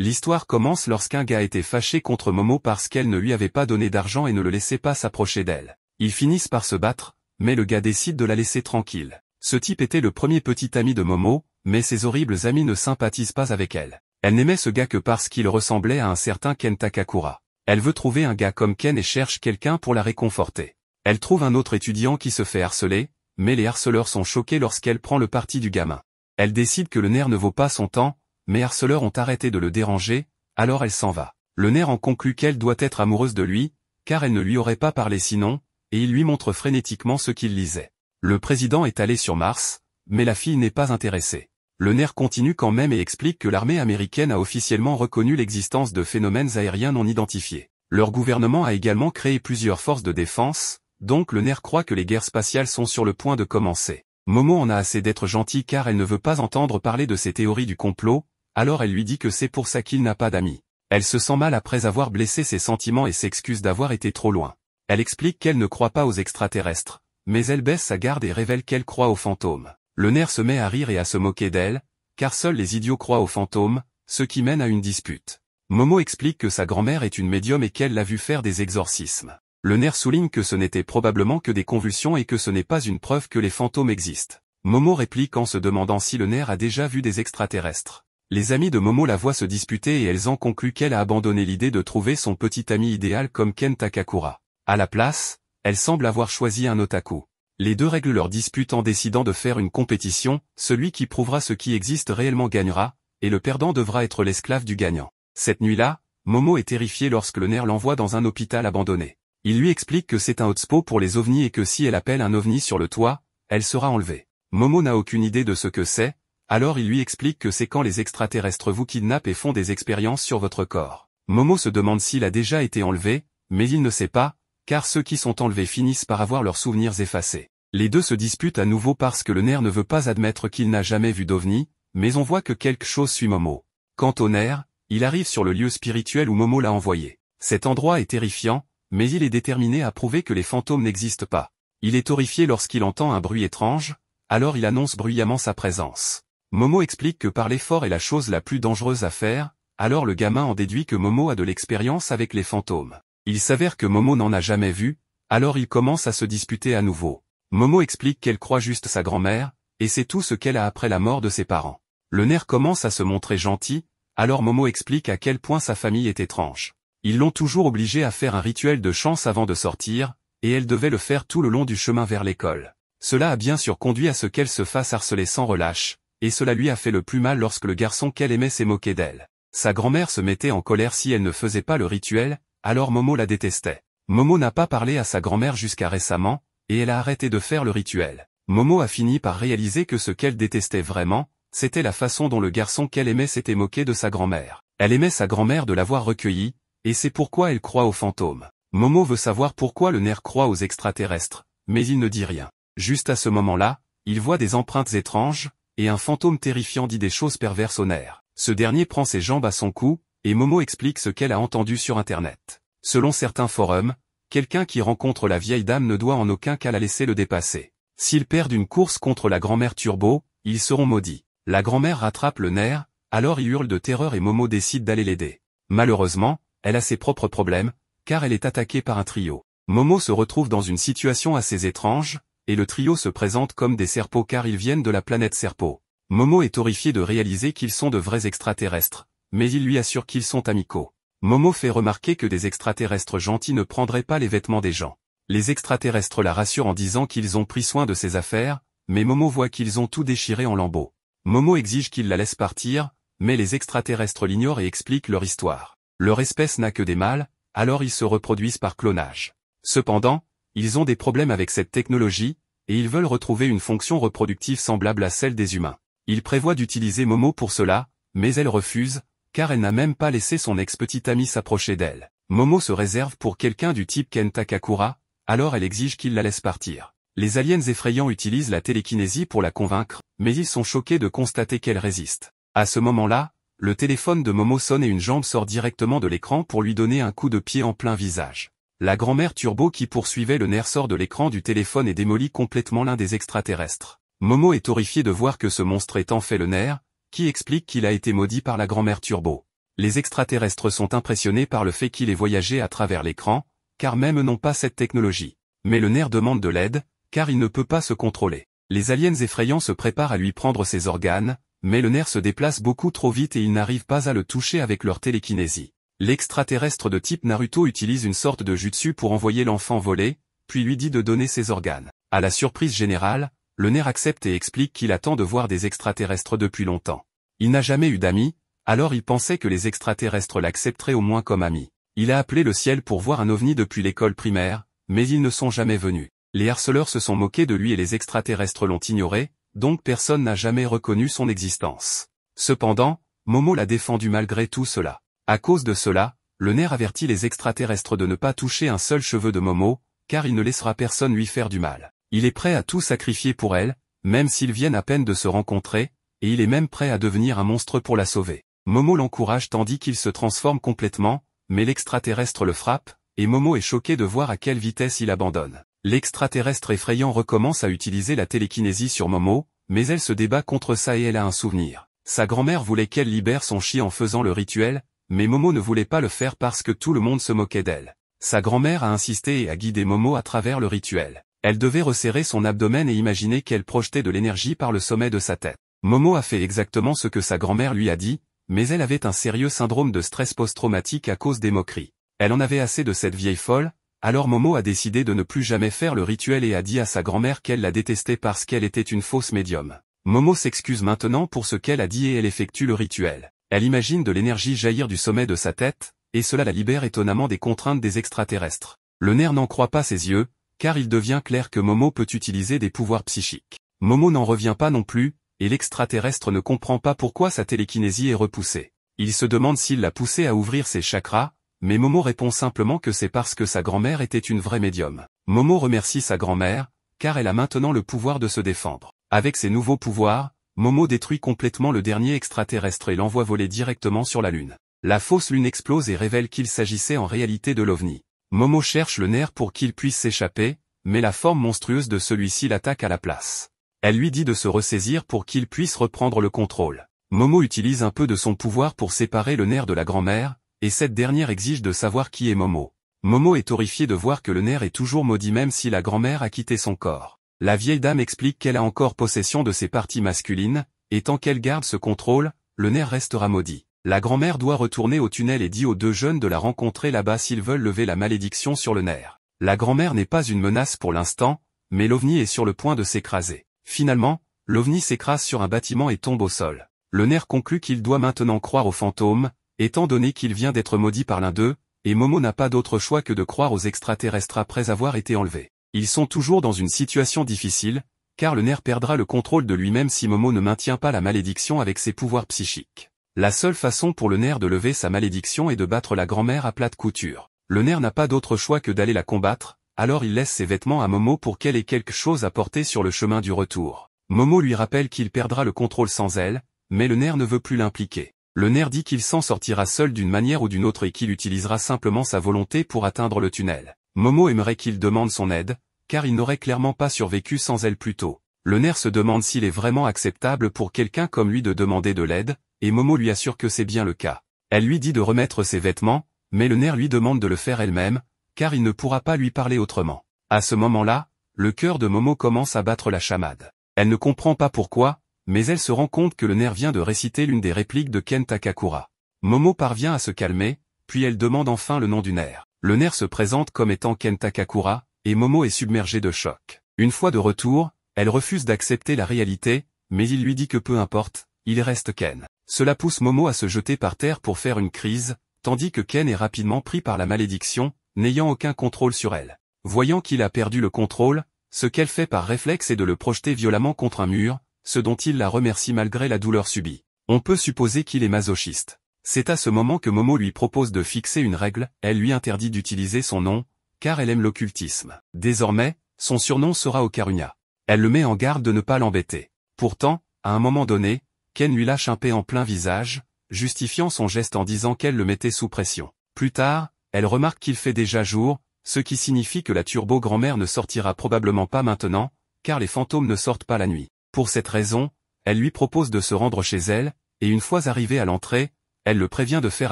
L'histoire commence lorsqu'un gars était fâché contre Momo parce qu'elle ne lui avait pas donné d'argent et ne le laissait pas s'approcher d'elle. Ils finissent par se battre, mais le gars décide de la laisser tranquille. Ce type était le premier petit ami de Momo, mais ses horribles amis ne sympathisent pas avec elle. Elle n'aimait ce gars que parce qu'il ressemblait à un certain Ken Takakura. Elle veut trouver un gars comme Ken et cherche quelqu'un pour la réconforter. Elle trouve un autre étudiant qui se fait harceler, mais les harceleurs sont choqués lorsqu'elle prend le parti du gamin. Elle décide que le nerf ne vaut pas son temps, mais les harceleurs ont arrêté de le déranger, alors elle s'en va. Le nerf en conclut qu'elle doit être amoureuse de lui, car elle ne lui aurait pas parlé sinon, et il lui montre frénétiquement ce qu'il lisait. Le président est allé sur Mars, mais la fille n'est pas intéressée. Le nerf continue quand même et explique que l'armée américaine a officiellement reconnu l'existence de phénomènes aériens non identifiés. Leur gouvernement a également créé plusieurs forces de défense, donc le nerf croit que les guerres spatiales sont sur le point de commencer. Momo en a assez d'être gentille car elle ne veut pas entendre parler de ses théories du complot, alors elle lui dit que c'est pour ça qu'il n'a pas d'amis. Elle se sent mal après avoir blessé ses sentiments et s'excuse d'avoir été trop loin. Elle explique qu'elle ne croit pas aux extraterrestres, mais elle baisse sa garde et révèle qu'elle croit aux fantômes. Le nerf se met à rire et à se moquer d'elle, car seuls les idiots croient aux fantômes, ce qui mène à une dispute. Momo explique que sa grand-mère est une médium et qu'elle l'a vu faire des exorcismes. Le nerf souligne que ce n'était probablement que des convulsions et que ce n'est pas une preuve que les fantômes existent. Momo réplique en se demandant si le nerf a déjà vu des extraterrestres. Les amis de Momo la voient se disputer et elles en concluent qu'elle a abandonné l'idée de trouver son petit ami idéal comme Ken Takakura. À la place, elle semble avoir choisi un otaku. Les deux règlent leur dispute en décidant de faire une compétition, celui qui prouvera ce qui existe réellement gagnera, et le perdant devra être l'esclave du gagnant. Cette nuit-là, Momo est terrifiée lorsque le nerf l'envoie dans un hôpital abandonné. Il lui explique que c'est un hotspot pour les ovnis et que si elle appelle un ovni sur le toit, elle sera enlevée. Momo n'a aucune idée de ce que c'est, alors il lui explique que c'est quand les extraterrestres vous kidnappent et font des expériences sur votre corps. Momo se demande s'il a déjà été enlevé, mais il ne sait pas, car ceux qui sont enlevés finissent par avoir leurs souvenirs effacés. Les deux se disputent à nouveau parce que le nerf ne veut pas admettre qu'il n'a jamais vu d'ovni, mais on voit que quelque chose suit Momo. Quant au nerf, il arrive sur le lieu spirituel où Momo l'a envoyé. Cet endroit est terrifiant, mais il est déterminé à prouver que les fantômes n'existent pas. Il est horrifié lorsqu'il entend un bruit étrange, alors il annonce bruyamment sa présence. Momo explique que parler fort est la chose la plus dangereuse à faire, alors le gamin en déduit que Momo a de l'expérience avec les fantômes. Il s'avère que Momo n'en a jamais vu, alors il commence à se disputer à nouveau. Momo explique qu'elle croit juste sa grand-mère, et c'est tout ce qu'elle a après la mort de ses parents. Le nerf commence à se montrer gentil, alors Momo explique à quel point sa famille est étrange. Ils l'ont toujours obligée à faire un rituel de chance avant de sortir, et elle devait le faire tout le long du chemin vers l'école. Cela a bien sûr conduit à ce qu'elle se fasse harceler sans relâche, et cela lui a fait le plus mal lorsque le garçon qu'elle aimait s'est moqué d'elle. Sa grand-mère se mettait en colère si elle ne faisait pas le rituel, alors Momo la détestait. Momo n'a pas parlé à sa grand-mère jusqu'à récemment, et elle a arrêté de faire le rituel. Momo a fini par réaliser que ce qu'elle détestait vraiment, c'était la façon dont le garçon qu'elle aimait s'était moqué de sa grand-mère. Elle aimait sa grand-mère de l'avoir recueillie, et c'est pourquoi elle croit aux fantômes. Momo veut savoir pourquoi le nerf croit aux extraterrestres, mais il ne dit rien. Juste à ce moment-là, il voit des empreintes étranges, et un fantôme terrifiant dit des choses perverses au nerf. Ce dernier prend ses jambes à son cou, et Momo explique ce qu'elle a entendu sur Internet. Selon certains forums, quelqu'un qui rencontre la vieille dame ne doit en aucun cas la laisser le dépasser. S'ils perdent une course contre la grand-mère Turbo, ils seront maudits. La grand-mère rattrape le nerf, alors il hurle de terreur et Momo décide d'aller l'aider. Malheureusement, elle a ses propres problèmes, car elle est attaquée par un trio. Momo se retrouve dans une situation assez étrange, et le trio se présente comme des serpos car ils viennent de la planète Serpo. Momo est horrifié de réaliser qu'ils sont de vrais extraterrestres, mais il lui assure qu'ils sont amicaux. Momo fait remarquer que des extraterrestres gentils ne prendraient pas les vêtements des gens. Les extraterrestres la rassurent en disant qu'ils ont pris soin de ses affaires, mais Momo voit qu'ils ont tout déchiré en lambeaux. Momo exige qu'ils la laissent partir, mais les extraterrestres l'ignorent et expliquent leur histoire. Leur espèce n'a que des mâles, alors ils se reproduisent par clonage. Cependant, ils ont des problèmes avec cette technologie, et ils veulent retrouver une fonction reproductive semblable à celle des humains. Ils prévoient d'utiliser Momo pour cela, mais elle refuse, car elle n'a même pas laissé son ex-petit ami s'approcher d'elle. Momo se réserve pour quelqu'un du type Ken Takakura, alors elle exige qu'il la laisse partir. Les aliens effrayants utilisent la télékinésie pour la convaincre, mais ils sont choqués de constater qu'elle résiste. À ce moment-là, le téléphone de Momo sonne et une jambe sort directement de l'écran pour lui donner un coup de pied en plein visage. La grand-mère Turbo qui poursuivait le nerf sort de l'écran du téléphone et démolit complètement l'un des extraterrestres. Momo est horrifié de voir que ce monstre est en fait le nerf, qui explique qu'il a été maudit par la grand-mère Turbo. Les extraterrestres sont impressionnés par le fait qu'il ait voyagé à travers l'écran, car même n'ont pas cette technologie. Mais le nerf demande de l'aide, car il ne peut pas se contrôler. Les aliens effrayants se préparent à lui prendre ses organes, mais le nerf se déplace beaucoup trop vite et ils n'arrivent pas à le toucher avec leur télékinésie. L'extraterrestre de type Naruto utilise une sorte de jutsu pour envoyer l'enfant voler, puis lui dit de donner ses organes. À la surprise générale, le nerf accepte et explique qu'il attend de voir des extraterrestres depuis longtemps. Il n'a jamais eu d'amis, alors il pensait que les extraterrestres l'accepteraient au moins comme ami. Il a appelé le ciel pour voir un ovni depuis l'école primaire, mais ils ne sont jamais venus. Les harceleurs se sont moqués de lui et les extraterrestres l'ont ignoré, donc personne n'a jamais reconnu son existence. Cependant, Momo l'a défendu malgré tout cela. À cause de cela, le nerf avertit les extraterrestres de ne pas toucher un seul cheveu de Momo, car il ne laissera personne lui faire du mal. Il est prêt à tout sacrifier pour elle, même s'ils viennent à peine de se rencontrer, et il est même prêt à devenir un monstre pour la sauver. Momo l'encourage tandis qu'il se transforme complètement, mais l'extraterrestre le frappe, et Momo est choqué de voir à quelle vitesse il abandonne. L'extraterrestre effrayant recommence à utiliser la télékinésie sur Momo, mais elle se débat contre ça et elle a un souvenir. Sa grand-mère voulait qu'elle libère son chi en faisant le rituel, mais Momo ne voulait pas le faire parce que tout le monde se moquait d'elle. Sa grand-mère a insisté et a guidé Momo à travers le rituel. Elle devait resserrer son abdomen et imaginer qu'elle projetait de l'énergie par le sommet de sa tête. Momo a fait exactement ce que sa grand-mère lui a dit, mais elle avait un sérieux syndrome de stress post-traumatique à cause des moqueries. Elle en avait assez de cette vieille folle, alors Momo a décidé de ne plus jamais faire le rituel et a dit à sa grand-mère qu'elle la détestait parce qu'elle était une fausse médium. Momo s'excuse maintenant pour ce qu'elle a dit et elle effectue le rituel. Elle imagine de l'énergie jaillir du sommet de sa tête, et cela la libère étonnamment des contraintes des extraterrestres. Le nerf n'en croit pas ses yeux, car il devient clair que Momo peut utiliser des pouvoirs psychiques. Momo n'en revient pas non plus, et l'extraterrestre ne comprend pas pourquoi sa télékinésie est repoussée. Il se demande s'il l'a poussée à ouvrir ses chakras, mais Momo répond simplement que c'est parce que sa grand-mère était une vraie médium. Momo remercie sa grand-mère, car elle a maintenant le pouvoir de se défendre. Avec ses nouveaux pouvoirs, Momo détruit complètement le dernier extraterrestre et l'envoie voler directement sur la Lune. La fausse Lune explose et révèle qu'il s'agissait en réalité de l'OVNI. Momo cherche le nerf pour qu'il puisse s'échapper, mais la forme monstrueuse de celui-ci l'attaque à la place. Elle lui dit de se ressaisir pour qu'il puisse reprendre le contrôle. Momo utilise un peu de son pouvoir pour séparer le nerf de la grand-mère, et cette dernière exige de savoir qui est Momo. Momo est horrifiée de voir que le nerf est toujours maudit même si la grand-mère a quitté son corps. La vieille dame explique qu'elle a encore possession de ses parties masculines, et tant qu'elle garde ce contrôle, le nerf restera maudit. La grand-mère doit retourner au tunnel et dit aux deux jeunes de la rencontrer là-bas s'ils veulent lever la malédiction sur le nerf. La grand-mère n'est pas une menace pour l'instant, mais l'OVNI est sur le point de s'écraser. Finalement, l'OVNI s'écrase sur un bâtiment et tombe au sol. Le nerf conclut qu'il doit maintenant croire aux fantômes, étant donné qu'il vient d'être maudit par l'un d'eux, et Momo n'a pas d'autre choix que de croire aux extraterrestres après avoir été enlevés. Ils sont toujours dans une situation difficile, car le nerf perdra le contrôle de lui-même si Momo ne maintient pas la malédiction avec ses pouvoirs psychiques. La seule façon pour le nerf de lever sa malédiction est de battre la grand-mère à plate couture. Le nerf n'a pas d'autre choix que d'aller la combattre, alors il laisse ses vêtements à Momo pour qu'elle ait quelque chose à porter sur le chemin du retour. Momo lui rappelle qu'il perdra le contrôle sans elle, mais le nerf ne veut plus l'impliquer. Le nerf dit qu'il s'en sortira seul d'une manière ou d'une autre et qu'il utilisera simplement sa volonté pour atteindre le tunnel. Momo aimerait qu'il demande son aide, car il n'aurait clairement pas survécu sans elle plus tôt. Le nerf se demande s'il est vraiment acceptable pour quelqu'un comme lui de demander de l'aide, et Momo lui assure que c'est bien le cas. Elle lui dit de remettre ses vêtements, mais le nerf lui demande de le faire elle-même, car il ne pourra pas lui parler autrement. À ce moment-là, le cœur de Momo commence à battre la chamade. Elle ne comprend pas pourquoi, mais elle se rend compte que le nerf vient de réciter l'une des répliques de Ken Takakura. Momo parvient à se calmer, puis elle demande enfin le nom du nerf. Le nerf se présente comme étant Ken Takakura, et Momo est submergée de choc. Une fois de retour, elle refuse d'accepter la réalité, mais il lui dit que peu importe, il reste Ken. Cela pousse Momo à se jeter par terre pour faire une crise, tandis que Ken est rapidement pris par la malédiction, n'ayant aucun contrôle sur elle. Voyant qu'il a perdu le contrôle, ce qu'elle fait par réflexe est de le projeter violemment contre un mur, ce dont il la remercie malgré la douleur subie. On peut supposer qu'il est masochiste. C'est à ce moment que Momo lui propose de fixer une règle, elle lui interdit d'utiliser son nom, car elle aime l'occultisme. Désormais, son surnom sera Okarunia. Elle le met en garde de ne pas l'embêter. Pourtant, à un moment donné, Ken lui lâche un paix en plein visage, justifiant son geste en disant qu'elle le mettait sous pression. Plus tard, elle remarque qu'il fait déjà jour, ce qui signifie que la turbo-grand-mère ne sortira probablement pas maintenant, car les fantômes ne sortent pas la nuit. Pour cette raison, elle lui propose de se rendre chez elle, et une fois arrivée à l'entrée, Elle le prévient de faire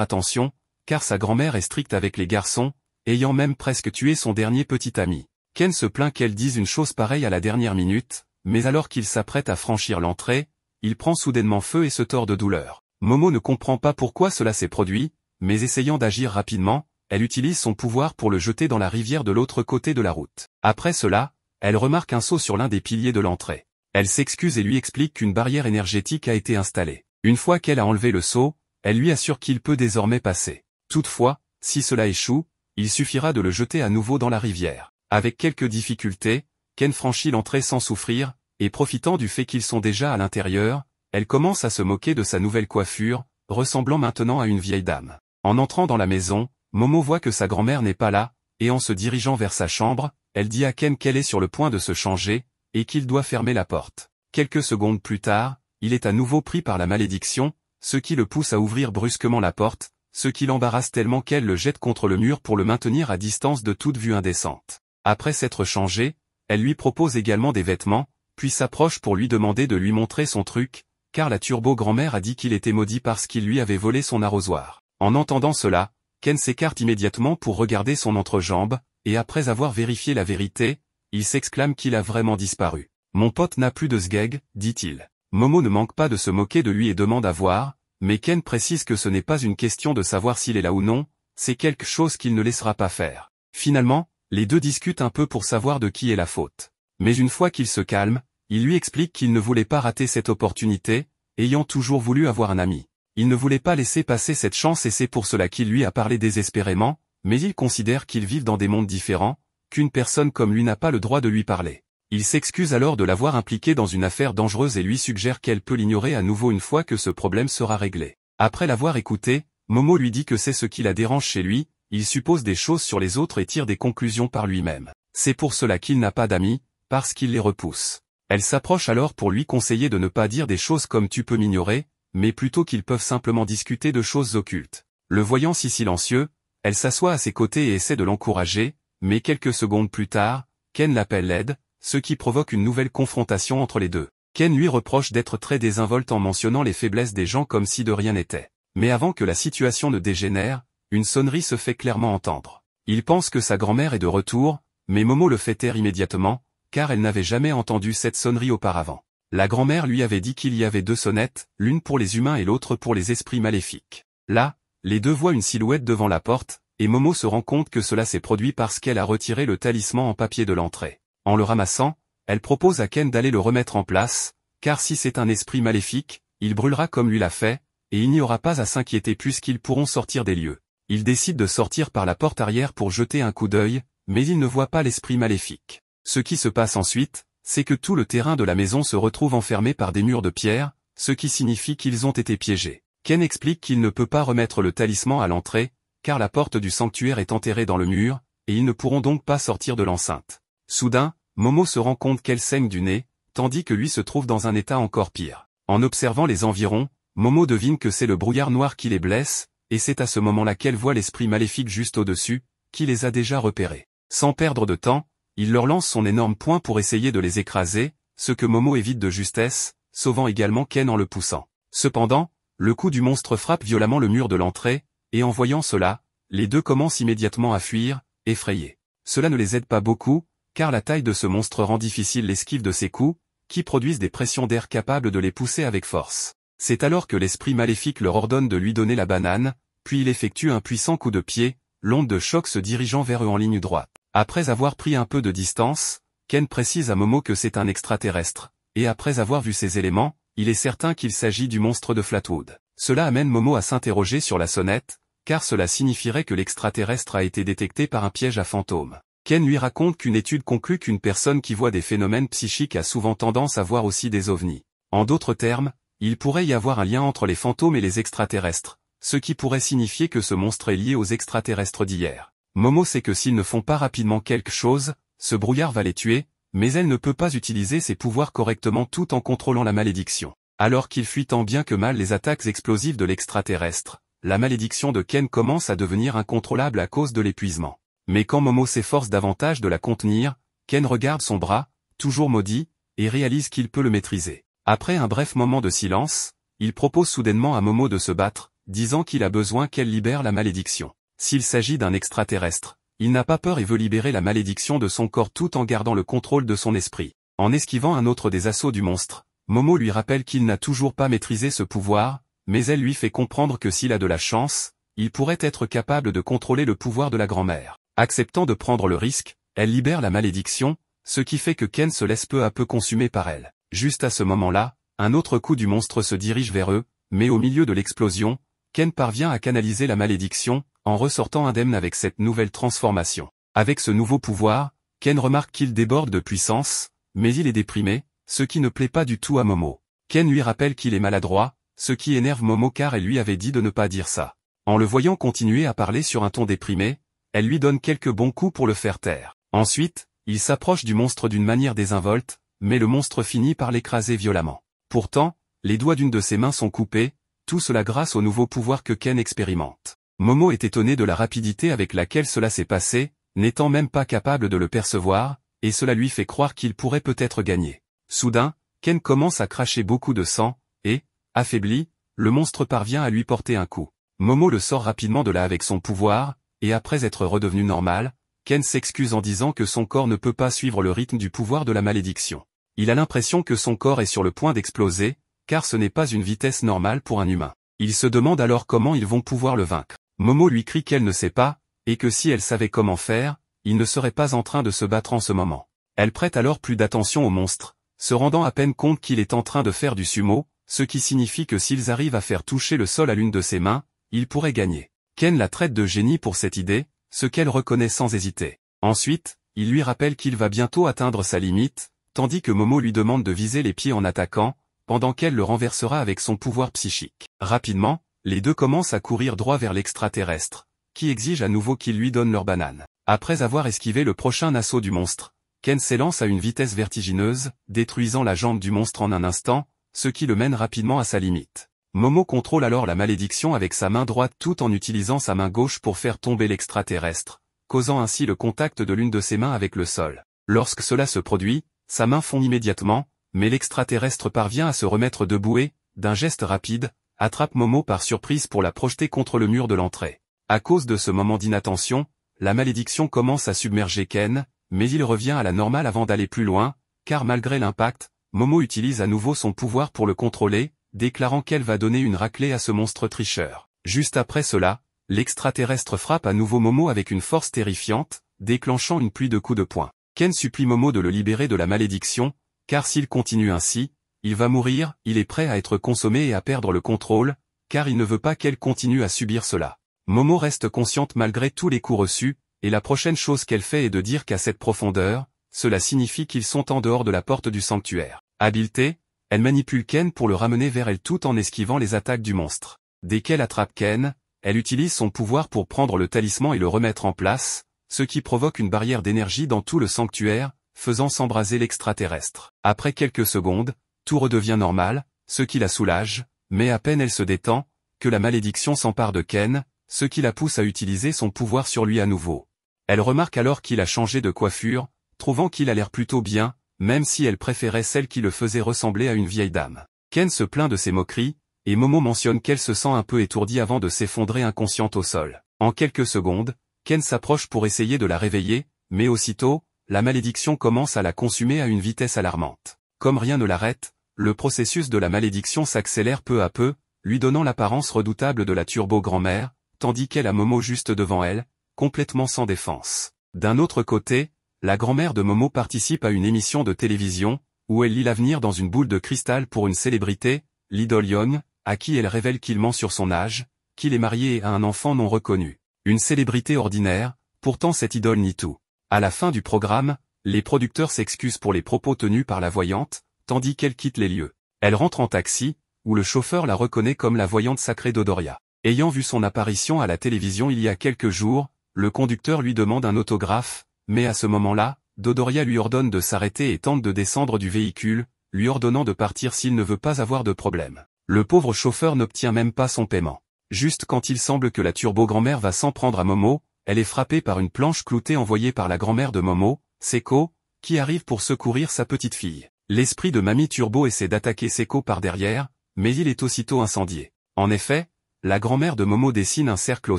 attention, car sa grand-mère est stricte avec les garçons, ayant même presque tué son dernier petit ami. Ken se plaint qu'elle dise une chose pareille à la dernière minute, mais alors qu'il s'apprête à franchir l'entrée, il prend soudainement feu et se tord de douleur. Momo ne comprend pas pourquoi cela s'est produit, mais essayant d'agir rapidement, elle utilise son pouvoir pour le jeter dans la rivière de l'autre côté de la route. Après cela, elle remarque un seau sur l'un des piliers de l'entrée. Elle s'excuse et lui explique qu'une barrière énergétique a été installée. Une fois qu'elle a enlevé le seau, elle lui assure qu'il peut désormais passer. Toutefois, si cela échoue, il suffira de le jeter à nouveau dans la rivière. Avec quelques difficultés, Ken franchit l'entrée sans souffrir, et profitant du fait qu'ils sont déjà à l'intérieur, elle commence à se moquer de sa nouvelle coiffure, ressemblant maintenant à une vieille dame. En entrant dans la maison, Momo voit que sa grand-mère n'est pas là, et en se dirigeant vers sa chambre, elle dit à Ken qu'elle est sur le point de se changer, et qu'il doit fermer la porte. Quelques secondes plus tard, il est à nouveau pris par la malédiction, ce qui le pousse à ouvrir brusquement la porte, ce qui l'embarrasse tellement qu'elle le jette contre le mur pour le maintenir à distance de toute vue indécente. Après s'être changé, elle lui propose également des vêtements, puis s'approche pour lui demander de lui montrer son truc, car la turbo-grand-mère a dit qu'il était maudit parce qu'il lui avait volé son arrosoir. En entendant cela, Ken s'écarte immédiatement pour regarder son entrejambe, et après avoir vérifié la vérité, il s'exclame qu'il a vraiment disparu. « Mon pote n'a plus de sgeg », dit-il. Momo ne manque pas de se moquer de lui et demande à voir, mais Ken précise que ce n'est pas une question de savoir s'il est là ou non, c'est quelque chose qu'il ne laissera pas faire. Finalement, les deux discutent un peu pour savoir de qui est la faute. Mais une fois qu'il se calme, il lui explique qu'il ne voulait pas rater cette opportunité, ayant toujours voulu avoir un ami. Il ne voulait pas laisser passer cette chance et c'est pour cela qu'il lui a parlé désespérément, mais il considère qu'ils vivent dans des mondes différents, qu'une personne comme lui n'a pas le droit de lui parler. Il s'excuse alors de l'avoir impliqué dans une affaire dangereuse et lui suggère qu'elle peut l'ignorer à nouveau une fois que ce problème sera réglé. Après l'avoir écouté, Momo lui dit que c'est ce qui la dérange chez lui, il suppose des choses sur les autres et tire des conclusions par lui-même. C'est pour cela qu'il n'a pas d'amis, parce qu'il les repousse. Elle s'approche alors pour lui conseiller de ne pas dire des choses comme tu peux m'ignorer, mais plutôt qu'ils peuvent simplement discuter de choses occultes. Le voyant si silencieux, elle s'assoit à ses côtés et essaie de l'encourager, mais quelques secondes plus tard, Ken l'appelle l'aide, ce qui provoque une nouvelle confrontation entre les deux. Ken lui reproche d'être très désinvolte en mentionnant les faiblesses des gens comme si de rien n'était. Mais avant que la situation ne dégénère, une sonnerie se fait clairement entendre. Il pense que sa grand-mère est de retour, mais Momo le fait taire immédiatement, car elle n'avait jamais entendu cette sonnerie auparavant. La grand-mère lui avait dit qu'il y avait deux sonnettes, l'une pour les humains et l'autre pour les esprits maléfiques. Là, les deux voient une silhouette devant la porte, et Momo se rend compte que cela s'est produit parce qu'elle a retiré le talisman en papier de l'entrée. En le ramassant, elle propose à Ken d'aller le remettre en place, car si c'est un esprit maléfique, il brûlera comme lui l'a fait, et il n'y aura pas à s'inquiéter puisqu'ils pourront sortir des lieux. Il décide de sortir par la porte arrière pour jeter un coup d'œil, mais il ne voit pas l'esprit maléfique. Ce qui se passe ensuite, c'est que tout le terrain de la maison se retrouve enfermé par des murs de pierre, ce qui signifie qu'ils ont été piégés. Ken explique qu'il ne peut pas remettre le talisman à l'entrée, car la porte du sanctuaire est enterrée dans le mur, et ils ne pourront donc pas sortir de l'enceinte. Soudain, Momo se rend compte qu'elle saigne du nez, tandis que lui se trouve dans un état encore pire. En observant les environs, Momo devine que c'est le brouillard noir qui les blesse, et c'est à ce moment-là qu'elle voit l'esprit maléfique juste au-dessus, qui les a déjà repérés. Sans perdre de temps, il leur lance son énorme poing pour essayer de les écraser, ce que Momo évite de justesse, sauvant également Ken en le poussant. Cependant, le coup du monstre frappe violemment le mur de l'entrée, et en voyant cela, les deux commencent immédiatement à fuir, effrayés. Cela ne les aide pas beaucoup, car la taille de ce monstre rend difficile l'esquive de ses coups, qui produisent des pressions d'air capables de les pousser avec force. C'est alors que l'esprit maléfique leur ordonne de lui donner la banane, puis il effectue un puissant coup de pied, l'onde de choc se dirigeant vers eux en ligne droite. Après avoir pris un peu de distance, Ken précise à Momo que c'est un extraterrestre, et après avoir vu ces éléments, il est certain qu'il s'agit du monstre de Flatwood. Cela amène Momo à s'interroger sur la sonnette, car cela signifierait que l'extraterrestre a été détecté par un piège à fantômes. Ken lui raconte qu'une étude conclut qu'une personne qui voit des phénomènes psychiques a souvent tendance à voir aussi des ovnis. En d'autres termes, il pourrait y avoir un lien entre les fantômes et les extraterrestres, ce qui pourrait signifier que ce monstre est lié aux extraterrestres d'hier. Momo sait que s'ils ne font pas rapidement quelque chose, ce brouillard va les tuer, mais elle ne peut pas utiliser ses pouvoirs correctement tout en contrôlant la malédiction. Alors qu'il fuit tant bien que mal les attaques explosives de l'extraterrestre, la malédiction de Ken commence à devenir incontrôlable à cause de l'épuisement. Mais quand Momo s'efforce davantage de la contenir, Ken regarde son bras, toujours maudit, et réalise qu'il peut le maîtriser. Après un bref moment de silence, il propose soudainement à Momo de se battre, disant qu'il a besoin qu'elle libère la malédiction. S'il s'agit d'un extraterrestre, il n'a pas peur et veut libérer la malédiction de son corps tout en gardant le contrôle de son esprit. En esquivant un autre des assauts du monstre, Momo lui rappelle qu'il n'a toujours pas maîtrisé ce pouvoir, mais elle lui fait comprendre que s'il a de la chance, il pourrait être capable de contrôler le pouvoir de la grand-mère. Acceptant de prendre le risque, elle libère la malédiction, ce qui fait que Ken se laisse peu à peu consumer par elle. Juste à ce moment-là, un autre coup du monstre se dirige vers eux, mais au milieu de l'explosion, Ken parvient à canaliser la malédiction, en ressortant indemne avec cette nouvelle transformation. Avec ce nouveau pouvoir, Ken remarque qu'il déborde de puissance, mais il est déprimé, ce qui ne plaît pas du tout à Momo. Ken lui rappelle qu'il est maladroit, ce qui énerve Momo car elle lui avait dit de ne pas dire ça. En le voyant continuer à parler sur un ton déprimé, elle lui donne quelques bons coups pour le faire taire. Ensuite, il s'approche du monstre d'une manière désinvolte, mais le monstre finit par l'écraser violemment. Pourtant, les doigts d'une de ses mains sont coupés, tout cela grâce au nouveau pouvoir que Ken expérimente. Momo est étonné de la rapidité avec laquelle cela s'est passé, n'étant même pas capable de le percevoir, et cela lui fait croire qu'il pourrait peut-être gagner. Soudain, Ken commence à cracher beaucoup de sang, et, affaibli, le monstre parvient à lui porter un coup. Momo le sort rapidement de là avec son pouvoir, et après être redevenu normal, Ken s'excuse en disant que son corps ne peut pas suivre le rythme du pouvoir de la malédiction. Il a l'impression que son corps est sur le point d'exploser, car ce n'est pas une vitesse normale pour un humain. Il se demande alors comment ils vont pouvoir le vaincre. Momo lui crie qu'elle ne sait pas, et que si elle savait comment faire, il ne serait pas en train de se battre en ce moment. Elle prête alors plus d'attention au monstre, se rendant à peine compte qu'il est en train de faire du sumo, ce qui signifie que s'ils arrivent à faire toucher le sol à l'une de ses mains, ils pourraient gagner. Ken la traite de génie pour cette idée, ce qu'elle reconnaît sans hésiter. Ensuite, il lui rappelle qu'il va bientôt atteindre sa limite, tandis que Momo lui demande de viser les pieds en attaquant, pendant qu'elle le renversera avec son pouvoir psychique. Rapidement, les deux commencent à courir droit vers l'extraterrestre, qui exige à nouveau qu'il lui donne leur banane. Après avoir esquivé le prochain assaut du monstre, Ken s'élance à une vitesse vertigineuse, détruisant la jambe du monstre en un instant, ce qui le mène rapidement à sa limite. Momo contrôle alors la malédiction avec sa main droite tout en utilisant sa main gauche pour faire tomber l'extraterrestre, causant ainsi le contact de l'une de ses mains avec le sol. Lorsque cela se produit, sa main fond immédiatement, mais l'extraterrestre parvient à se remettre debout et, d'un geste rapide, attrape Momo par surprise pour la projeter contre le mur de l'entrée. À cause de ce moment d'inattention, la malédiction commence à submerger Ken, mais il revient à la normale avant d'aller plus loin, car malgré l'impact, Momo utilise à nouveau son pouvoir pour le contrôler, déclarant qu'elle va donner une raclée à ce monstre tricheur. Juste après cela, l'extraterrestre frappe à nouveau Momo avec une force terrifiante, déclenchant une pluie de coups de poing. Ken supplie Momo de le libérer de la malédiction, car s'il continue ainsi, il va mourir, il est prêt à être consommé et à perdre le contrôle, car il ne veut pas qu'elle continue à subir cela. Momo reste consciente malgré tous les coups reçus, et la prochaine chose qu'elle fait est de dire qu'à cette profondeur, cela signifie qu'ils sont en dehors de la porte du sanctuaire. Habileté, elle manipule Ken pour le ramener vers elle tout en esquivant les attaques du monstre. Dès qu'elle attrape Ken, elle utilise son pouvoir pour prendre le talisman et le remettre en place, ce qui provoque une barrière d'énergie dans tout le sanctuaire, faisant s'embraser l'extraterrestre. Après quelques secondes, tout redevient normal, ce qui la soulage, mais à peine elle se détend, que la malédiction s'empare de Ken, ce qui la pousse à utiliser son pouvoir sur lui à nouveau. Elle remarque alors qu'il a changé de coiffure, trouvant qu'il a l'air plutôt bien, même si elle préférait celle qui le faisait ressembler à une vieille dame. Ken se plaint de ses moqueries, et Momo mentionne qu'elle se sent un peu étourdie avant de s'effondrer inconsciente au sol. En quelques secondes, Ken s'approche pour essayer de la réveiller, mais aussitôt, la malédiction commence à la consumer à une vitesse alarmante. Comme rien ne l'arrête, le processus de la malédiction s'accélère peu à peu, lui donnant l'apparence redoutable de la turbo-grand-mère, tandis qu'elle a Momo juste devant elle, complètement sans défense. D'un autre côté, la grand-mère de Momo participe à une émission de télévision, où elle lit l'avenir dans une boule de cristal pour une célébrité, Lee Dol-young, à qui elle révèle qu'il ment sur son âge, qu'il est marié et a un enfant non reconnu. Une célébrité ordinaire, pourtant cette idole nie tout. À la fin du programme, les producteurs s'excusent pour les propos tenus par la voyante, tandis qu'elle quitte les lieux. Elle rentre en taxi, où le chauffeur la reconnaît comme la voyante sacrée Dodoria. Ayant vu son apparition à la télévision il y a quelques jours, le conducteur lui demande un autographe, mais à ce moment-là, Dodoria lui ordonne de s'arrêter et tente de descendre du véhicule, lui ordonnant de partir s'il ne veut pas avoir de problème. Le pauvre chauffeur n'obtient même pas son paiement. Juste quand il semble que la turbo-grand-mère va s'en prendre à Momo, elle est frappée par une planche cloutée envoyée par la grand-mère de Momo, Seko, qui arrive pour secourir sa petite fille. L'esprit de Mamie Turbo essaie d'attaquer Seko par derrière, mais il est aussitôt incendié. En effet, la grand-mère de Momo dessine un cercle au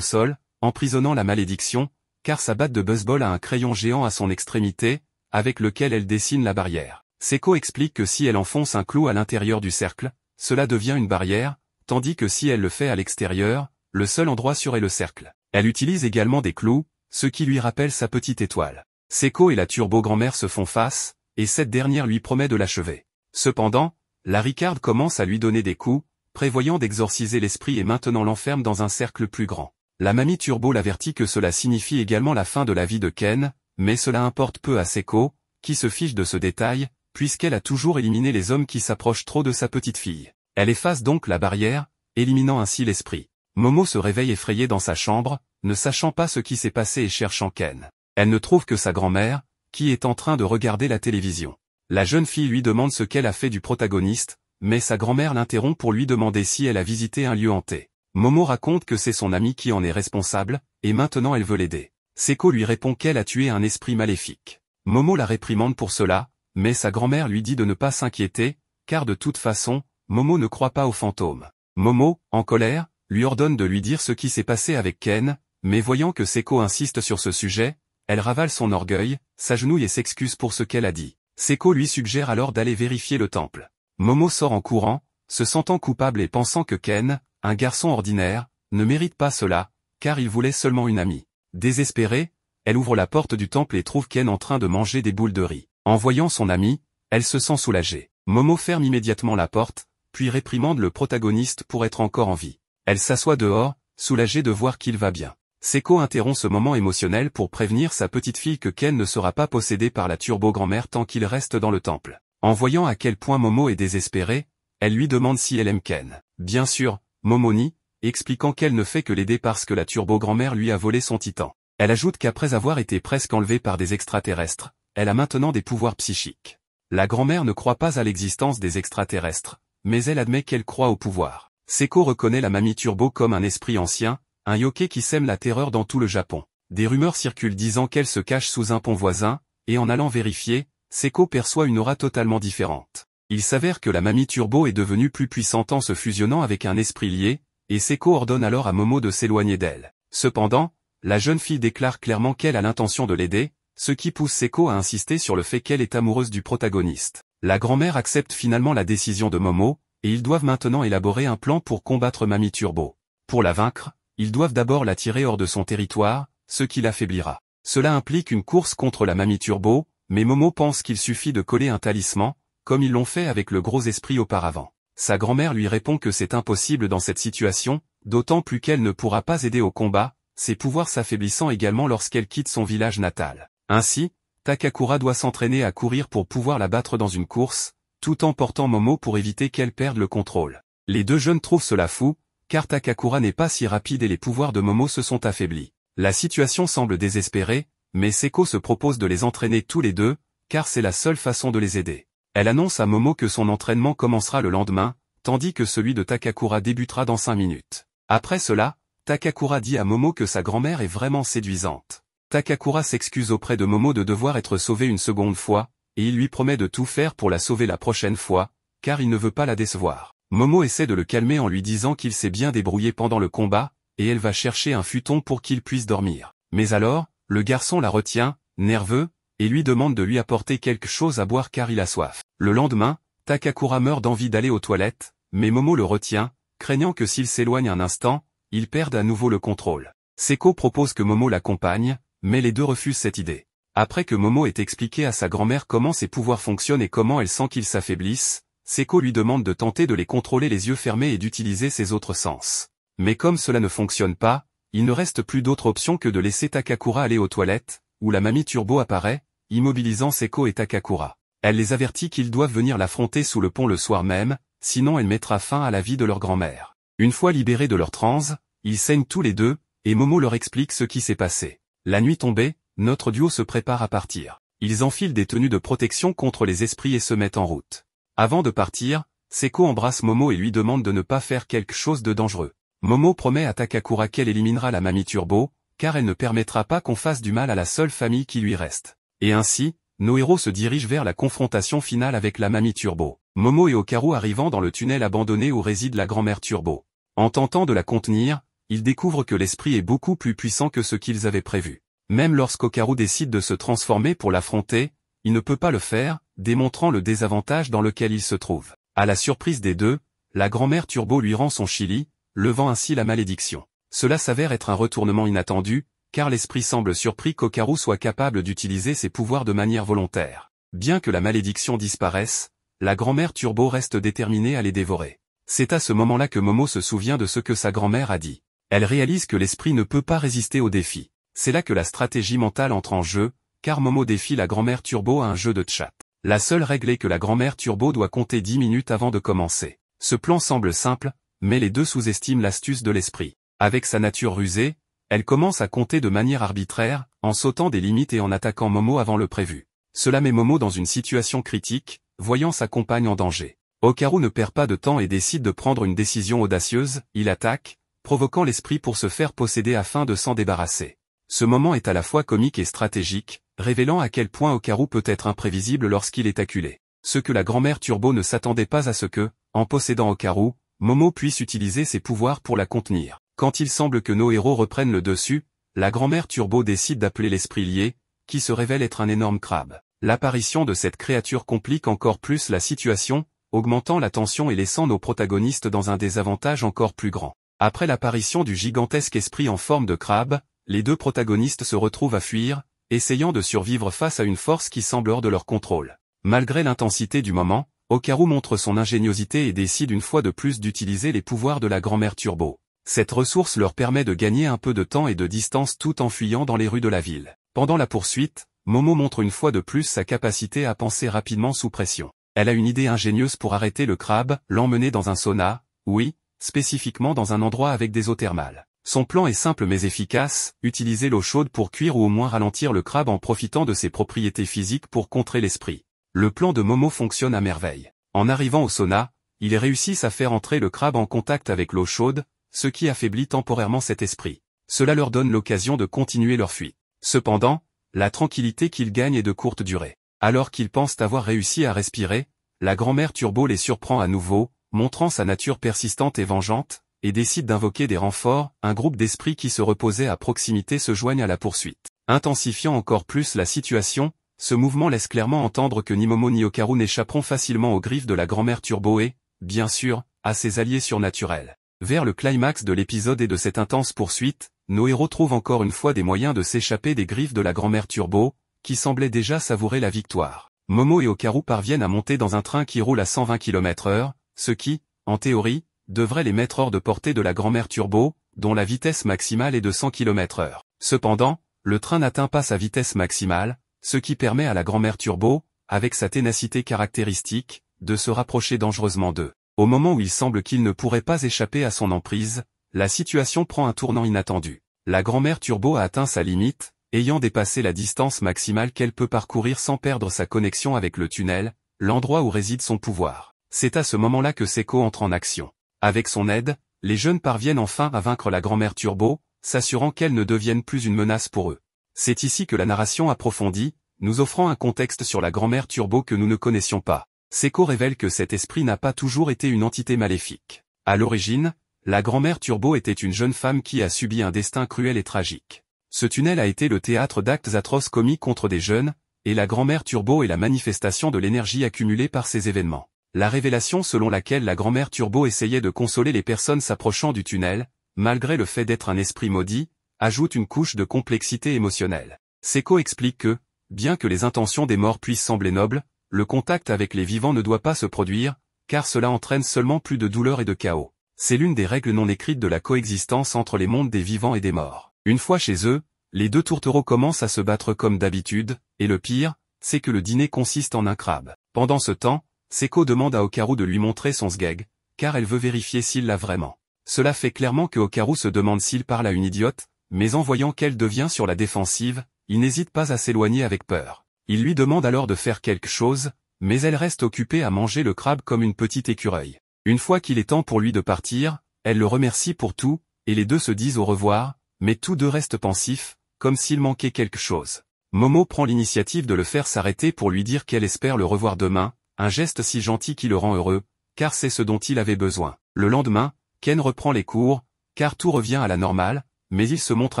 sol, emprisonnant la malédiction, car sa batte de baseball a un crayon géant à son extrémité, avec lequel elle dessine la barrière. Seiko explique que si elle enfonce un clou à l'intérieur du cercle, cela devient une barrière, tandis que si elle le fait à l'extérieur, le seul endroit sûr est le cercle. Elle utilise également des clous, ce qui lui rappelle sa petite étoile. Seiko et la turbo-grand-mère se font face, et cette dernière lui promet de l'achever. Cependant, la Ricard commence à lui donner des coups, prévoyant d'exorciser l'esprit et maintenant l'enferme dans un cercle plus grand. La mamie Turbo l'avertit que cela signifie également la fin de la vie de Ken, mais cela importe peu à Seiko, qui se fiche de ce détail, puisqu'elle a toujours éliminé les hommes qui s'approchent trop de sa petite fille. Elle efface donc la barrière, éliminant ainsi l'esprit. Momo se réveille effrayée dans sa chambre, ne sachant pas ce qui s'est passé et cherchant Ken. Elle ne trouve que sa grand-mère, qui est en train de regarder la télévision. La jeune fille lui demande ce qu'elle a fait du protagoniste, mais sa grand-mère l'interrompt pour lui demander si elle a visité un lieu hanté. Momo raconte que c'est son amie qui en est responsable, et maintenant elle veut l'aider. Seiko lui répond qu'elle a tué un esprit maléfique. Momo la réprimande pour cela, mais sa grand-mère lui dit de ne pas s'inquiéter, car de toute façon, Momo ne croit pas aux fantômes. Momo, en colère, lui ordonne de lui dire ce qui s'est passé avec Ken, mais voyant que Seiko insiste sur ce sujet, elle ravale son orgueil, s'agenouille et s'excuse pour ce qu'elle a dit. Seiko lui suggère alors d'aller vérifier le temple. Momo sort en courant, se sentant coupable et pensant que Ken, un garçon ordinaire, ne mérite pas cela, car il voulait seulement une amie. Désespérée, elle ouvre la porte du temple et trouve Ken en train de manger des boules de riz. En voyant son amie, elle se sent soulagée. Momo ferme immédiatement la porte, puis réprimande le protagoniste pour être encore en vie. Elle s'assoit dehors, soulagée de voir qu'il va bien. Seiko interrompt ce moment émotionnel pour prévenir sa petite fille que Ken ne sera pas possédé par la turbo-grand-mère tant qu'il reste dans le temple. En voyant à quel point Momo est désespérée, elle lui demande si elle aime Ken. Bien sûr, Momo nie, expliquant qu'elle ne fait que l'aider parce que la turbo-grand-mère lui a volé son titan. Elle ajoute qu'après avoir été presque enlevée par des extraterrestres, elle a maintenant des pouvoirs psychiques. La grand-mère ne croit pas à l'existence des extraterrestres, mais elle admet qu'elle croit au pouvoir. Seiko reconnaît la mamie Turbo comme un esprit ancien, un yokai qui sème la terreur dans tout le Japon. Des rumeurs circulent disant qu'elle se cache sous un pont voisin, et en allant vérifier, Seiko perçoit une aura totalement différente. Il s'avère que la mamie Turbo est devenue plus puissante en se fusionnant avec un esprit lié, et Seiko ordonne alors à Momo de s'éloigner d'elle. Cependant, la jeune fille déclare clairement qu'elle a l'intention de l'aider, ce qui pousse Seiko à insister sur le fait qu'elle est amoureuse du protagoniste. La grand-mère accepte finalement la décision de Momo, et ils doivent maintenant élaborer un plan pour combattre mamie Turbo. Pour la vaincre, ils doivent d'abord la tirer hors de son territoire, ce qui l'affaiblira. Cela implique une course contre la mamie Turbo, mais Momo pense qu'il suffit de coller un talisman, comme ils l'ont fait avec le gros esprit auparavant. Sa grand-mère lui répond que c'est impossible dans cette situation, d'autant plus qu'elle ne pourra pas aider au combat, ses pouvoirs s'affaiblissant également lorsqu'elle quitte son village natal. Ainsi, Takakura doit s'entraîner à courir pour pouvoir la battre dans une course, tout en portant Momo pour éviter qu'elle perde le contrôle. Les deux jeunes trouvent cela fou, car Takakura n'est pas si rapide et les pouvoirs de Momo se sont affaiblis. La situation semble désespérée, mais Seiko se propose de les entraîner tous les deux, car c'est la seule façon de les aider. Elle annonce à Momo que son entraînement commencera le lendemain, tandis que celui de Takakura débutera dans 5 minutes. Après cela, Takakura dit à Momo que sa grand-mère est vraiment séduisante. Takakura s'excuse auprès de Momo de devoir être sauvée une seconde fois, et il lui promet de tout faire pour la sauver la prochaine fois, car il ne veut pas la décevoir. Momo essaie de le calmer en lui disant qu'il s'est bien débrouillé pendant le combat, et elle va chercher un futon pour qu'il puisse dormir. Mais alors, le garçon la retient, nerveux, et lui demande de lui apporter quelque chose à boire car il a soif. Le lendemain, Takakura meurt d'envie d'aller aux toilettes, mais Momo le retient, craignant que s'il s'éloigne un instant, il perde à nouveau le contrôle. Seiko propose que Momo l'accompagne, mais les deux refusent cette idée. Après que Momo ait expliqué à sa grand-mère comment ses pouvoirs fonctionnent et comment elle sent qu'ils s'affaiblissent, Seiko lui demande de tenter de les contrôler les yeux fermés et d'utiliser ses autres sens. Mais comme cela ne fonctionne pas, il ne reste plus d'autre option que de laisser Takakura aller aux toilettes, où la mamie Turbo apparaît, immobilisant Seiko et Takakura. Elle les avertit qu'ils doivent venir l'affronter sous le pont le soir même, sinon elle mettra fin à la vie de leur grand-mère. Une fois libérés de leur transe, ils saignent tous les deux, et Momo leur explique ce qui s'est passé. La nuit tombée, notre duo se prépare à partir. Ils enfilent des tenues de protection contre les esprits et se mettent en route. Avant de partir, Seiko embrasse Momo et lui demande de ne pas faire quelque chose de dangereux. Momo promet à Takakura qu'elle éliminera la mamie Turbo, car elle ne permettra pas qu'on fasse du mal à la seule famille qui lui reste. Et ainsi, nos héros se dirigent vers la confrontation finale avec la mamie Turbo. Momo et Okaru arrivant dans le tunnel abandonné où réside la grand-mère Turbo. En tentant de la contenir, ils découvrent que l'esprit est beaucoup plus puissant que ce qu'ils avaient prévu. Même lorsqu'Okaru décide de se transformer pour l'affronter, il ne peut pas le faire, démontrant le désavantage dans lequel il se trouve. À la surprise des deux, la grand-mère Turbo lui rend son chili, levant ainsi la malédiction. Cela s'avère être un retournement inattendu, car l'esprit semble surpris qu'Okaru soit capable d'utiliser ses pouvoirs de manière volontaire. Bien que la malédiction disparaisse, la grand-mère Turbo reste déterminée à les dévorer. C'est à ce moment-là que Momo se souvient de ce que sa grand-mère a dit. Elle réalise que l'esprit ne peut pas résister au défi. C'est là que la stratégie mentale entre en jeu, car Momo défie la grand-mère Turbo à un jeu de chat. La seule règle est que la grand-mère Turbo doit compter 10 minutes avant de commencer. Ce plan semble simple, mais les deux sous-estiment l'astuce de l'esprit. Avec sa nature rusée, elle commence à compter de manière arbitraire, en sautant des limites et en attaquant Momo avant le prévu. Cela met Momo dans une situation critique, voyant sa compagne en danger. Okaru ne perd pas de temps et décide de prendre une décision audacieuse, il attaque, provoquant l'esprit pour se faire posséder afin de s'en débarrasser. Ce moment est à la fois comique et stratégique, révélant à quel point Okaru peut être imprévisible lorsqu'il est acculé. Ce que la grand-mère Turbo ne s'attendait pas à ce que, en possédant Okaru, Momo puisse utiliser ses pouvoirs pour la contenir. Quand il semble que nos héros reprennent le dessus, la grand-mère Turbo décide d'appeler l'esprit lié, qui se révèle être un énorme crabe. L'apparition de cette créature complique encore plus la situation, augmentant la tension et laissant nos protagonistes dans un désavantage encore plus grand. Après l'apparition du gigantesque esprit en forme de crabe, les deux protagonistes se retrouvent à fuir, essayant de survivre face à une force qui semble hors de leur contrôle. Malgré l'intensité du moment, Okaru montre son ingéniosité et décide une fois de plus d'utiliser les pouvoirs de la grand-mère Turbo. Cette ressource leur permet de gagner un peu de temps et de distance tout en fuyant dans les rues de la ville. Pendant la poursuite, Momo montre une fois de plus sa capacité à penser rapidement sous pression. Elle a une idée ingénieuse pour arrêter le crabe, l'emmener dans un sauna, oui, spécifiquement dans un endroit avec des eaux thermales. Son plan est simple mais efficace, utiliser l'eau chaude pour cuire ou au moins ralentir le crabe en profitant de ses propriétés physiques pour contrer l'esprit. Le plan de Momo fonctionne à merveille. En arrivant au sauna, ils réussissent à faire entrer le crabe en contact avec l'eau chaude, ce qui affaiblit temporairement cet esprit. Cela leur donne l'occasion de continuer leur fuite. Cependant, la tranquillité qu'ils gagnent est de courte durée. Alors qu'ils pensent avoir réussi à respirer, la grand-mère Turbo les surprend à nouveau, montrant sa nature persistante et vengeante, et décide d'invoquer des renforts. Un groupe d'esprits qui se reposait à proximité se joignent à la poursuite. Intensifiant encore plus la situation, ce mouvement laisse clairement entendre que ni Momo ni Okaru n'échapperont facilement aux griffes de la grand-mère Turbo et, bien sûr, à ses alliés surnaturels. Vers le climax de l'épisode et de cette intense poursuite, nos héros trouvent encore une fois des moyens de s'échapper des griffes de la grand-mère Turbo, qui semblait déjà savourer la victoire. Momo et Okaru parviennent à monter dans un train qui roule à 120 km/h, ce qui, en théorie, devrait les mettre hors de portée de la grand-mère Turbo, dont la vitesse maximale est de 100 km/h. Cependant, le train n'atteint pas sa vitesse maximale, ce qui permet à la grand-mère Turbo, avec sa ténacité caractéristique, de se rapprocher dangereusement d'eux. Au moment où il semble qu'il ne pourrait pas échapper à son emprise, la situation prend un tournant inattendu. La grand-mère Turbo a atteint sa limite, ayant dépassé la distance maximale qu'elle peut parcourir sans perdre sa connexion avec le tunnel, l'endroit où réside son pouvoir. C'est à ce moment-là que Seiko entre en action. Avec son aide, les jeunes parviennent enfin à vaincre la grand-mère Turbo, s'assurant qu'elle ne devienne plus une menace pour eux. C'est ici que la narration approfondit, nous offrant un contexte sur la grand-mère Turbo que nous ne connaissions pas. Seiko révèle que cet esprit n'a pas toujours été une entité maléfique. À l'origine, la grand-mère Turbo était une jeune femme qui a subi un destin cruel et tragique. Ce tunnel a été le théâtre d'actes atroces commis contre des jeunes, et la grand-mère Turbo est la manifestation de l'énergie accumulée par ces événements. La révélation selon laquelle la grand-mère Turbo essayait de consoler les personnes s'approchant du tunnel, malgré le fait d'être un esprit maudit, ajoute une couche de complexité émotionnelle. Seiko explique que, bien que les intentions des morts puissent sembler nobles, le contact avec les vivants ne doit pas se produire, car cela entraîne seulement plus de douleur et de chaos. C'est l'une des règles non écrites de la coexistence entre les mondes des vivants et des morts. Une fois chez eux, les deux tourtereaux commencent à se battre comme d'habitude, et le pire, c'est que le dîner consiste en un crabe. Pendant ce temps, Seiko demande à Okaru de lui montrer son sgeg, car elle veut vérifier s'il l'a vraiment. Cela fait clairement que Okaru se demande s'il parle à une idiote, mais en voyant qu'elle devient sur la défensive, il n'hésite pas à s'éloigner avec peur. Il lui demande alors de faire quelque chose, mais elle reste occupée à manger le crabe comme une petite écureuil. Une fois qu'il est temps pour lui de partir, elle le remercie pour tout, et les deux se disent au revoir, mais tous deux restent pensifs, comme s'il manquait quelque chose. Momo prend l'initiative de le faire s'arrêter pour lui dire qu'elle espère le revoir demain, un geste si gentil qui le rend heureux, car c'est ce dont il avait besoin. Le lendemain, Ken reprend les cours, car tout revient à la normale, mais il se montre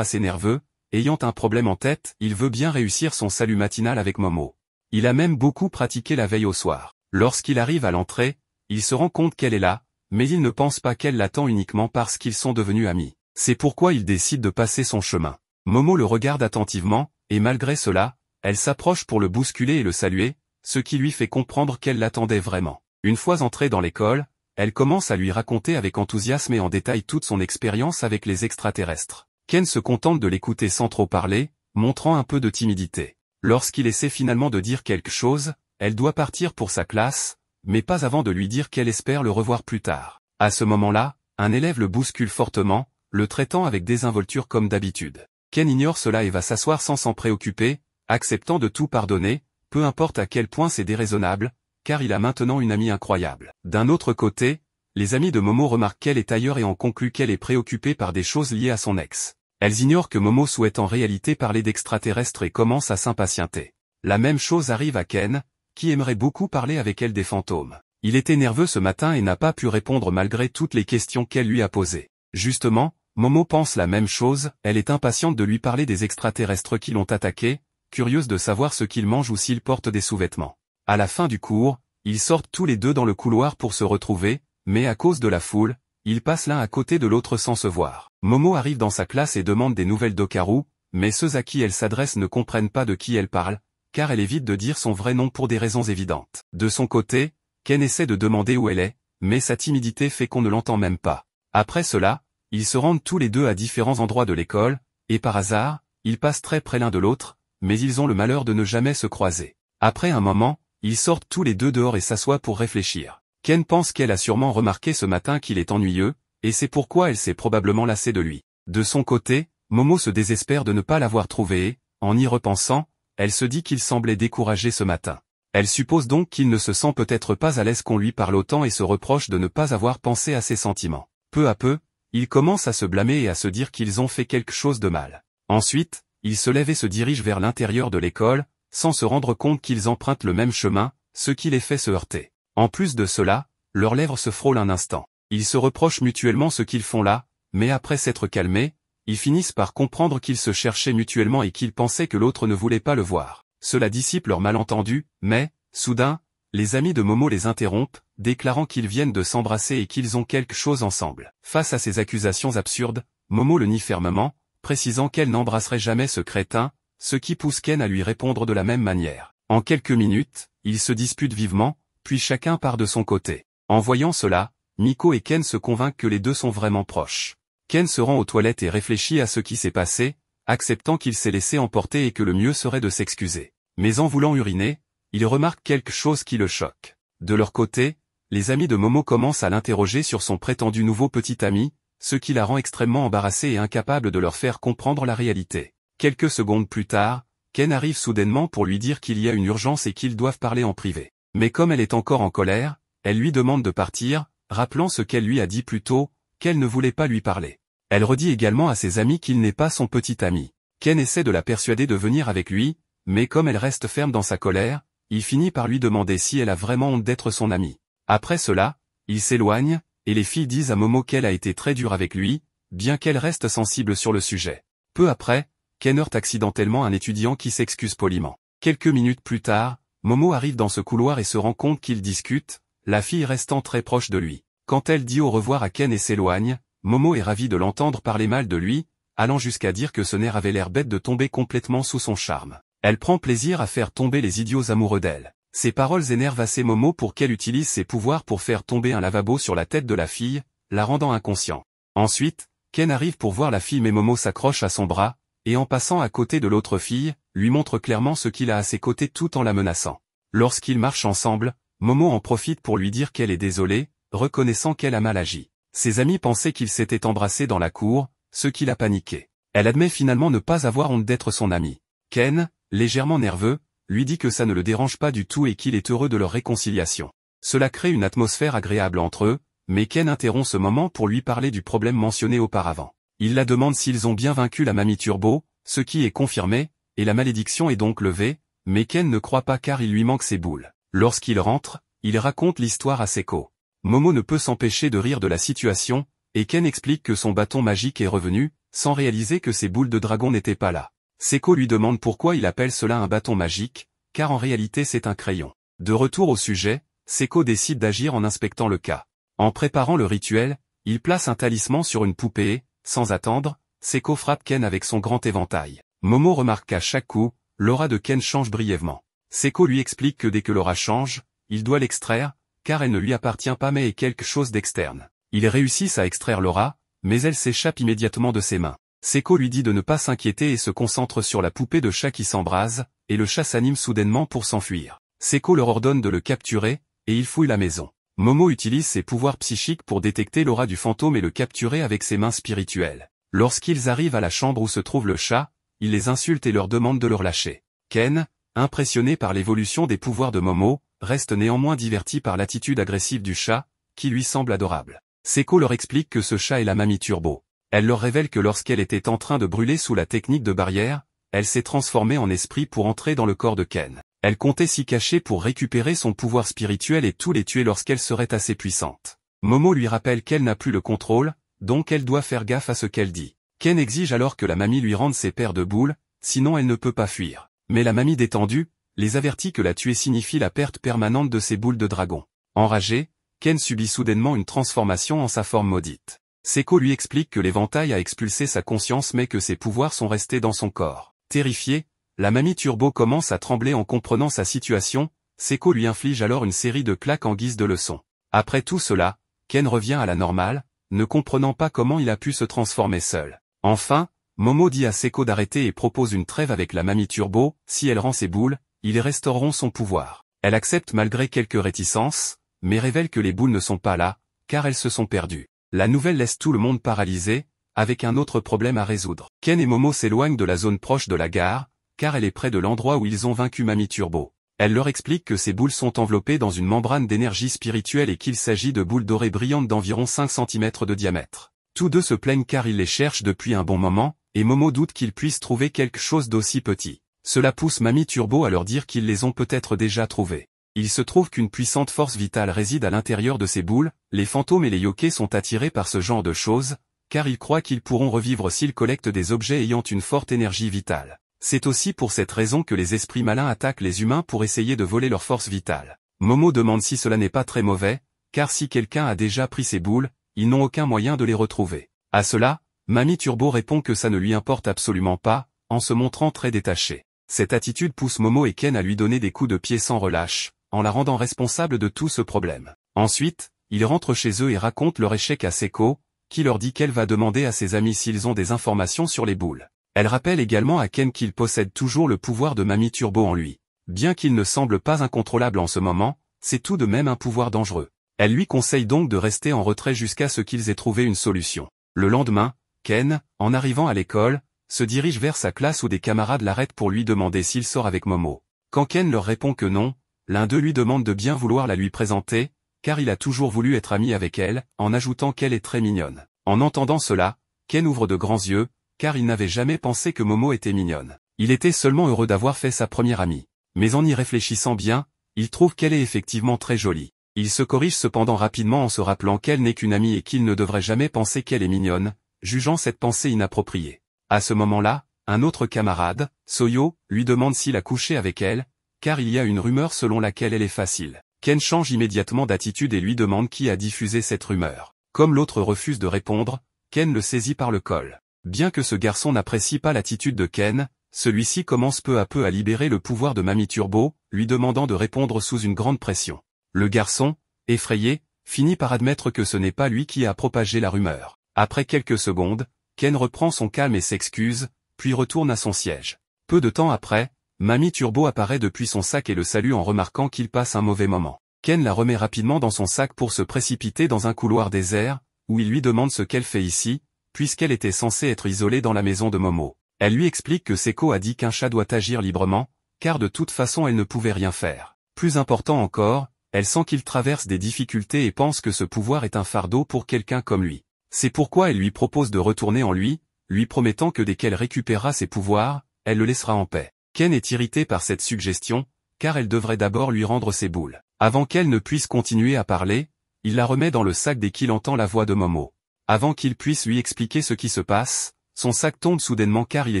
assez nerveux, ayant un problème en tête, il veut bien réussir son salut matinal avec Momo. Il a même beaucoup pratiqué la veille au soir. Lorsqu'il arrive à l'entrée, il se rend compte qu'elle est là, mais il ne pense pas qu'elle l'attend uniquement parce qu'ils sont devenus amis. C'est pourquoi il décide de passer son chemin. Momo le regarde attentivement, et malgré cela, elle s'approche pour le bousculer et le saluer, ce qui lui fait comprendre qu'elle l'attendait vraiment. Une fois entrée dans l'école, elle commence à lui raconter avec enthousiasme et en détail toute son expérience avec les extraterrestres. Ken se contente de l'écouter sans trop parler, montrant un peu de timidité. Lorsqu'il essaie finalement de dire quelque chose, elle doit partir pour sa classe, mais pas avant de lui dire qu'elle espère le revoir plus tard. À ce moment-là, un élève le bouscule fortement, le traitant avec désinvolture comme d'habitude. Ken ignore cela et va s'asseoir sans s'en préoccuper, acceptant de tout pardonner, peu importe à quel point c'est déraisonnable, car il a maintenant une amie incroyable. D'un autre côté, les amis de Momo remarquent qu'elle est ailleurs et en concluent qu'elle est préoccupée par des choses liées à son ex. Elles ignorent que Momo souhaite en réalité parler d'extraterrestres et commence à s'impatienter. La même chose arrive à Ken, qui aimerait beaucoup parler avec elle des fantômes. Il était nerveux ce matin et n'a pas pu répondre malgré toutes les questions qu'elle lui a posées. Justement, Momo pense la même chose, elle est impatiente de lui parler des extraterrestres qui l'ont attaqué, curieuse de savoir ce qu'ils mangent ou s'ils portent des sous-vêtements. À la fin du cours, ils sortent tous les deux dans le couloir pour se retrouver, mais à cause de la foule, ils passent l'un à côté de l'autre sans se voir. Momo arrive dans sa classe et demande des nouvelles d'Okaru, mais ceux à qui elle s'adresse ne comprennent pas de qui elle parle, car elle évite de dire son vrai nom pour des raisons évidentes. De son côté, Ken essaie de demander où elle est, mais sa timidité fait qu'on ne l'entend même pas. Après cela, ils se rendent tous les deux à différents endroits de l'école, et par hasard, ils passent très près l'un de l'autre, mais ils ont le malheur de ne jamais se croiser. Après un moment, ils sortent tous les deux dehors et s'assoient pour réfléchir. Ken pense qu'elle a sûrement remarqué ce matin qu'il est ennuyeux, et c'est pourquoi elle s'est probablement lassée de lui. De son côté, Momo se désespère de ne pas l'avoir trouvé et, en y repensant, elle se dit qu'il semblait découragé ce matin. Elle suppose donc qu'il ne se sent peut-être pas à l'aise qu'on lui parle autant et se reproche de ne pas avoir pensé à ses sentiments. Peu à peu, il commence à se blâmer et à se dire qu'ils ont fait quelque chose de mal. Ensuite, il se lève et se dirige vers l'intérieur de l'école, sans se rendre compte qu'ils empruntent le même chemin, ce qui les fait se heurter. En plus de cela, leurs lèvres se frôlent un instant. Ils se reprochent mutuellement ce qu'ils font là, mais après s'être calmés, ils finissent par comprendre qu'ils se cherchaient mutuellement et qu'ils pensaient que l'autre ne voulait pas le voir. Cela dissipe leur malentendu, mais, soudain, les amis de Momo les interrompent, déclarant qu'ils viennent de s'embrasser et qu'ils ont quelque chose ensemble. Face à ces accusations absurdes, Momo le nie fermement, précisant qu'elle n'embrasserait jamais ce crétin, ce qui pousse Ken à lui répondre de la même manière. En quelques minutes, ils se disputent vivement, puis chacun part de son côté. En voyant cela, Miko et Ken se convainquent que les deux sont vraiment proches. Ken se rend aux toilettes et réfléchit à ce qui s'est passé, acceptant qu'il s'est laissé emporter et que le mieux serait de s'excuser. Mais en voulant uriner, il remarque quelque chose qui le choque. De leur côté, les amis de Momo commencent à l'interroger sur son prétendu nouveau petit ami, ce qui la rend extrêmement embarrassée et incapable de leur faire comprendre la réalité. Quelques secondes plus tard, Ken arrive soudainement pour lui dire qu'il y a une urgence et qu'ils doivent parler en privé. Mais comme elle est encore en colère, elle lui demande de partir, rappelant ce qu'elle lui a dit plus tôt, qu'elle ne voulait pas lui parler. Elle redit également à ses amis qu'il n'est pas son petit ami. Ken essaie de la persuader de venir avec lui, mais comme elle reste ferme dans sa colère, il finit par lui demander si elle a vraiment honte d'être son amie. Après cela, il s'éloigne, et les filles disent à Momo qu'elle a été très dure avec lui, bien qu'elle reste sensible sur le sujet. Peu après, Ken heurte accidentellement un étudiant qui s'excuse poliment. Quelques minutes plus tard, Momo arrive dans ce couloir et se rend compte qu'ils discutent, la fille restant très proche de lui. Quand elle dit au revoir à Ken et s'éloigne, Momo est ravie de l'entendre parler mal de lui, allant jusqu'à dire que ce nerf avait l'air bête de tomber complètement sous son charme. Elle prend plaisir à faire tomber les idiots amoureux d'elle. Ces paroles énervent assez Momo pour qu'elle utilise ses pouvoirs pour faire tomber un lavabo sur la tête de la fille, la rendant inconscient. Ensuite, Ken arrive pour voir la fille mais Momo s'accroche à son bras, et en passant à côté de l'autre fille, lui montre clairement ce qu'il a à ses côtés tout en la menaçant. Lorsqu'ils marchent ensemble, Momo en profite pour lui dire qu'elle est désolée, reconnaissant qu'elle a mal agi. Ses amis pensaient qu'ils s'étaient embrassés dans la cour, ce qui l'a paniqué. Elle admet finalement ne pas avoir honte d'être son amie. Ken, légèrement nerveux, lui dit que ça ne le dérange pas du tout et qu'il est heureux de leur réconciliation. Cela crée une atmosphère agréable entre eux, mais Ken interrompt ce moment pour lui parler du problème mentionné auparavant. Il la demande s'ils ont bien vaincu la mamie Turbo, ce qui est confirmé, et la malédiction est donc levée, mais Ken ne croit pas car il lui manque ses boules. Lorsqu'il rentre, il raconte l'histoire à Seko. Momo ne peut s'empêcher de rire de la situation, et Ken explique que son bâton magique est revenu, sans réaliser que ses boules de dragon n'étaient pas là. Seko lui demande pourquoi il appelle cela un bâton magique, car en réalité c'est un crayon. De retour au sujet, Seko décide d'agir en inspectant le cas. En préparant le rituel, il place un talisman sur une poupée et, sans attendre, Seko frappe Ken avec son grand éventail. Momo remarque qu'à chaque coup, l'aura de Ken change brièvement. Seko lui explique que dès que l'aura change, il doit l'extraire, car elle ne lui appartient pas mais est quelque chose d'externe. Ils réussissent à extraire l'aura, mais elle s'échappe immédiatement de ses mains. Seko lui dit de ne pas s'inquiéter et se concentre sur la poupée de chat qui s'embrase, et le chat s'anime soudainement pour s'enfuir. Seko leur ordonne de le capturer, et il fouille la maison. Momo utilise ses pouvoirs psychiques pour détecter l'aura du fantôme et le capturer avec ses mains spirituelles. Lorsqu'ils arrivent à la chambre où se trouve le chat, il les insulte et leur demande de le relâcher. Ken, impressionné par l'évolution des pouvoirs de Momo, reste néanmoins diverti par l'attitude agressive du chat, qui lui semble adorable. Seko leur explique que ce chat est la mamie Turbo. Elle leur révèle que lorsqu'elle était en train de brûler sous la technique de barrière, elle s'est transformée en esprit pour entrer dans le corps de Ken. Elle comptait s'y cacher pour récupérer son pouvoir spirituel et tous les tuer lorsqu'elle serait assez puissante. Momo lui rappelle qu'elle n'a plus le contrôle, donc elle doit faire gaffe à ce qu'elle dit. Ken exige alors que la mamie lui rende ses paires de boules, sinon elle ne peut pas fuir. Mais la mamie détendue, les avertit que la tuer signifie la perte permanente de ses boules de dragon. Enragé, Ken subit soudainement une transformation en sa forme maudite. Seko lui explique que l'éventail a expulsé sa conscience mais que ses pouvoirs sont restés dans son corps. Terrifiée, la mamie Turbo commence à trembler en comprenant sa situation, Seko lui inflige alors une série de claques en guise de leçon. Après tout cela, Ken revient à la normale, ne comprenant pas comment il a pu se transformer seul. Enfin, Momo dit à Seko d'arrêter et propose une trêve avec la mamie Turbo, si elle rend ses boules, ils restaureront son pouvoir. Elle accepte malgré quelques réticences, mais révèle que les boules ne sont pas là, car elles se sont perdues. La nouvelle laisse tout le monde paralysé, avec un autre problème à résoudre. Ken et Momo s'éloignent de la zone proche de la gare, car elle est près de l'endroit où ils ont vaincu Mamie Turbo. Elle leur explique que ces boules sont enveloppées dans une membrane d'énergie spirituelle et qu'il s'agit de boules dorées brillantes d'environ 5 cm de diamètre. Tous deux se plaignent car ils les cherchent depuis un bon moment, et Momo doute qu'ils puissent trouver quelque chose d'aussi petit. Cela pousse Mamie Turbo à leur dire qu'ils les ont peut-être déjà trouvés. Il se trouve qu'une puissante force vitale réside à l'intérieur de ces boules, les fantômes et les yokais sont attirés par ce genre de choses, car ils croient qu'ils pourront revivre s'ils collectent des objets ayant une forte énergie vitale. C'est aussi pour cette raison que les esprits malins attaquent les humains pour essayer de voler leur force vitale. Momo demande si cela n'est pas très mauvais, car si quelqu'un a déjà pris ces boules, ils n'ont aucun moyen de les retrouver. À cela, Mamie Turbo répond que ça ne lui importe absolument pas, en se montrant très détachée. Cette attitude pousse Momo et Ken à lui donner des coups de pied sans relâche, en la rendant responsable de tout ce problème. Ensuite, ils rentrent chez eux et racontent leur échec à Seko, qui leur dit qu'elle va demander à ses amis s'ils ont des informations sur les boules. Elle rappelle également à Ken qu'il possède toujours le pouvoir de Mamie Turbo en lui. Bien qu'il ne semble pas incontrôlable en ce moment, c'est tout de même un pouvoir dangereux. Elle lui conseille donc de rester en retrait jusqu'à ce qu'ils aient trouvé une solution. Le lendemain, Ken, en arrivant à l'école, se dirige vers sa classe où des camarades l'arrêtent pour lui demander s'il sort avec Momo. Quand Ken leur répond que non, l'un d'eux lui demande de bien vouloir la lui présenter, car il a toujours voulu être ami avec elle, en ajoutant qu'elle est très mignonne. En entendant cela, Ken ouvre de grands yeux, car il n'avait jamais pensé que Momo était mignonne. Il était seulement heureux d'avoir fait sa première amie. Mais en y réfléchissant bien, il trouve qu'elle est effectivement très jolie. Il se corrige cependant rapidement en se rappelant qu'elle n'est qu'une amie et qu'il ne devrait jamais penser qu'elle est mignonne, jugeant cette pensée inappropriée. À ce moment-là, un autre camarade, Soyo, lui demande s'il a couché avec elle, car il y a une rumeur selon laquelle elle est facile. Ken change immédiatement d'attitude et lui demande qui a diffusé cette rumeur. Comme l'autre refuse de répondre, Ken le saisit par le col. Bien que ce garçon n'apprécie pas l'attitude de Ken, celui-ci commence peu à peu à libérer le pouvoir de Mamie Turbo, lui demandant de répondre sous une grande pression. Le garçon, effrayé, finit par admettre que ce n'est pas lui qui a propagé la rumeur. Après quelques secondes, Ken reprend son calme et s'excuse, puis retourne à son siège. Peu de temps après, Mamie Turbo apparaît depuis son sac et le salue en remarquant qu'il passe un mauvais moment. Ken la remet rapidement dans son sac pour se précipiter dans un couloir désert, où il lui demande ce qu'elle fait ici, puisqu'elle était censée être isolée dans la maison de Momo. Elle lui explique que Seko a dit qu'un chat doit agir librement, car de toute façon elle ne pouvait rien faire. Plus important encore, elle sent qu'il traverse des difficultés et pense que ce pouvoir est un fardeau pour quelqu'un comme lui. C'est pourquoi elle lui propose de retourner en lui promettant que dès qu'elle récupérera ses pouvoirs, elle le laissera en paix. Ken est irrité par cette suggestion, car elle devrait d'abord lui rendre ses boules. Avant qu'elle ne puisse continuer à parler, il la remet dans le sac dès qu'il entend la voix de Momo. Avant qu'il puisse lui expliquer ce qui se passe, son sac tombe soudainement car il est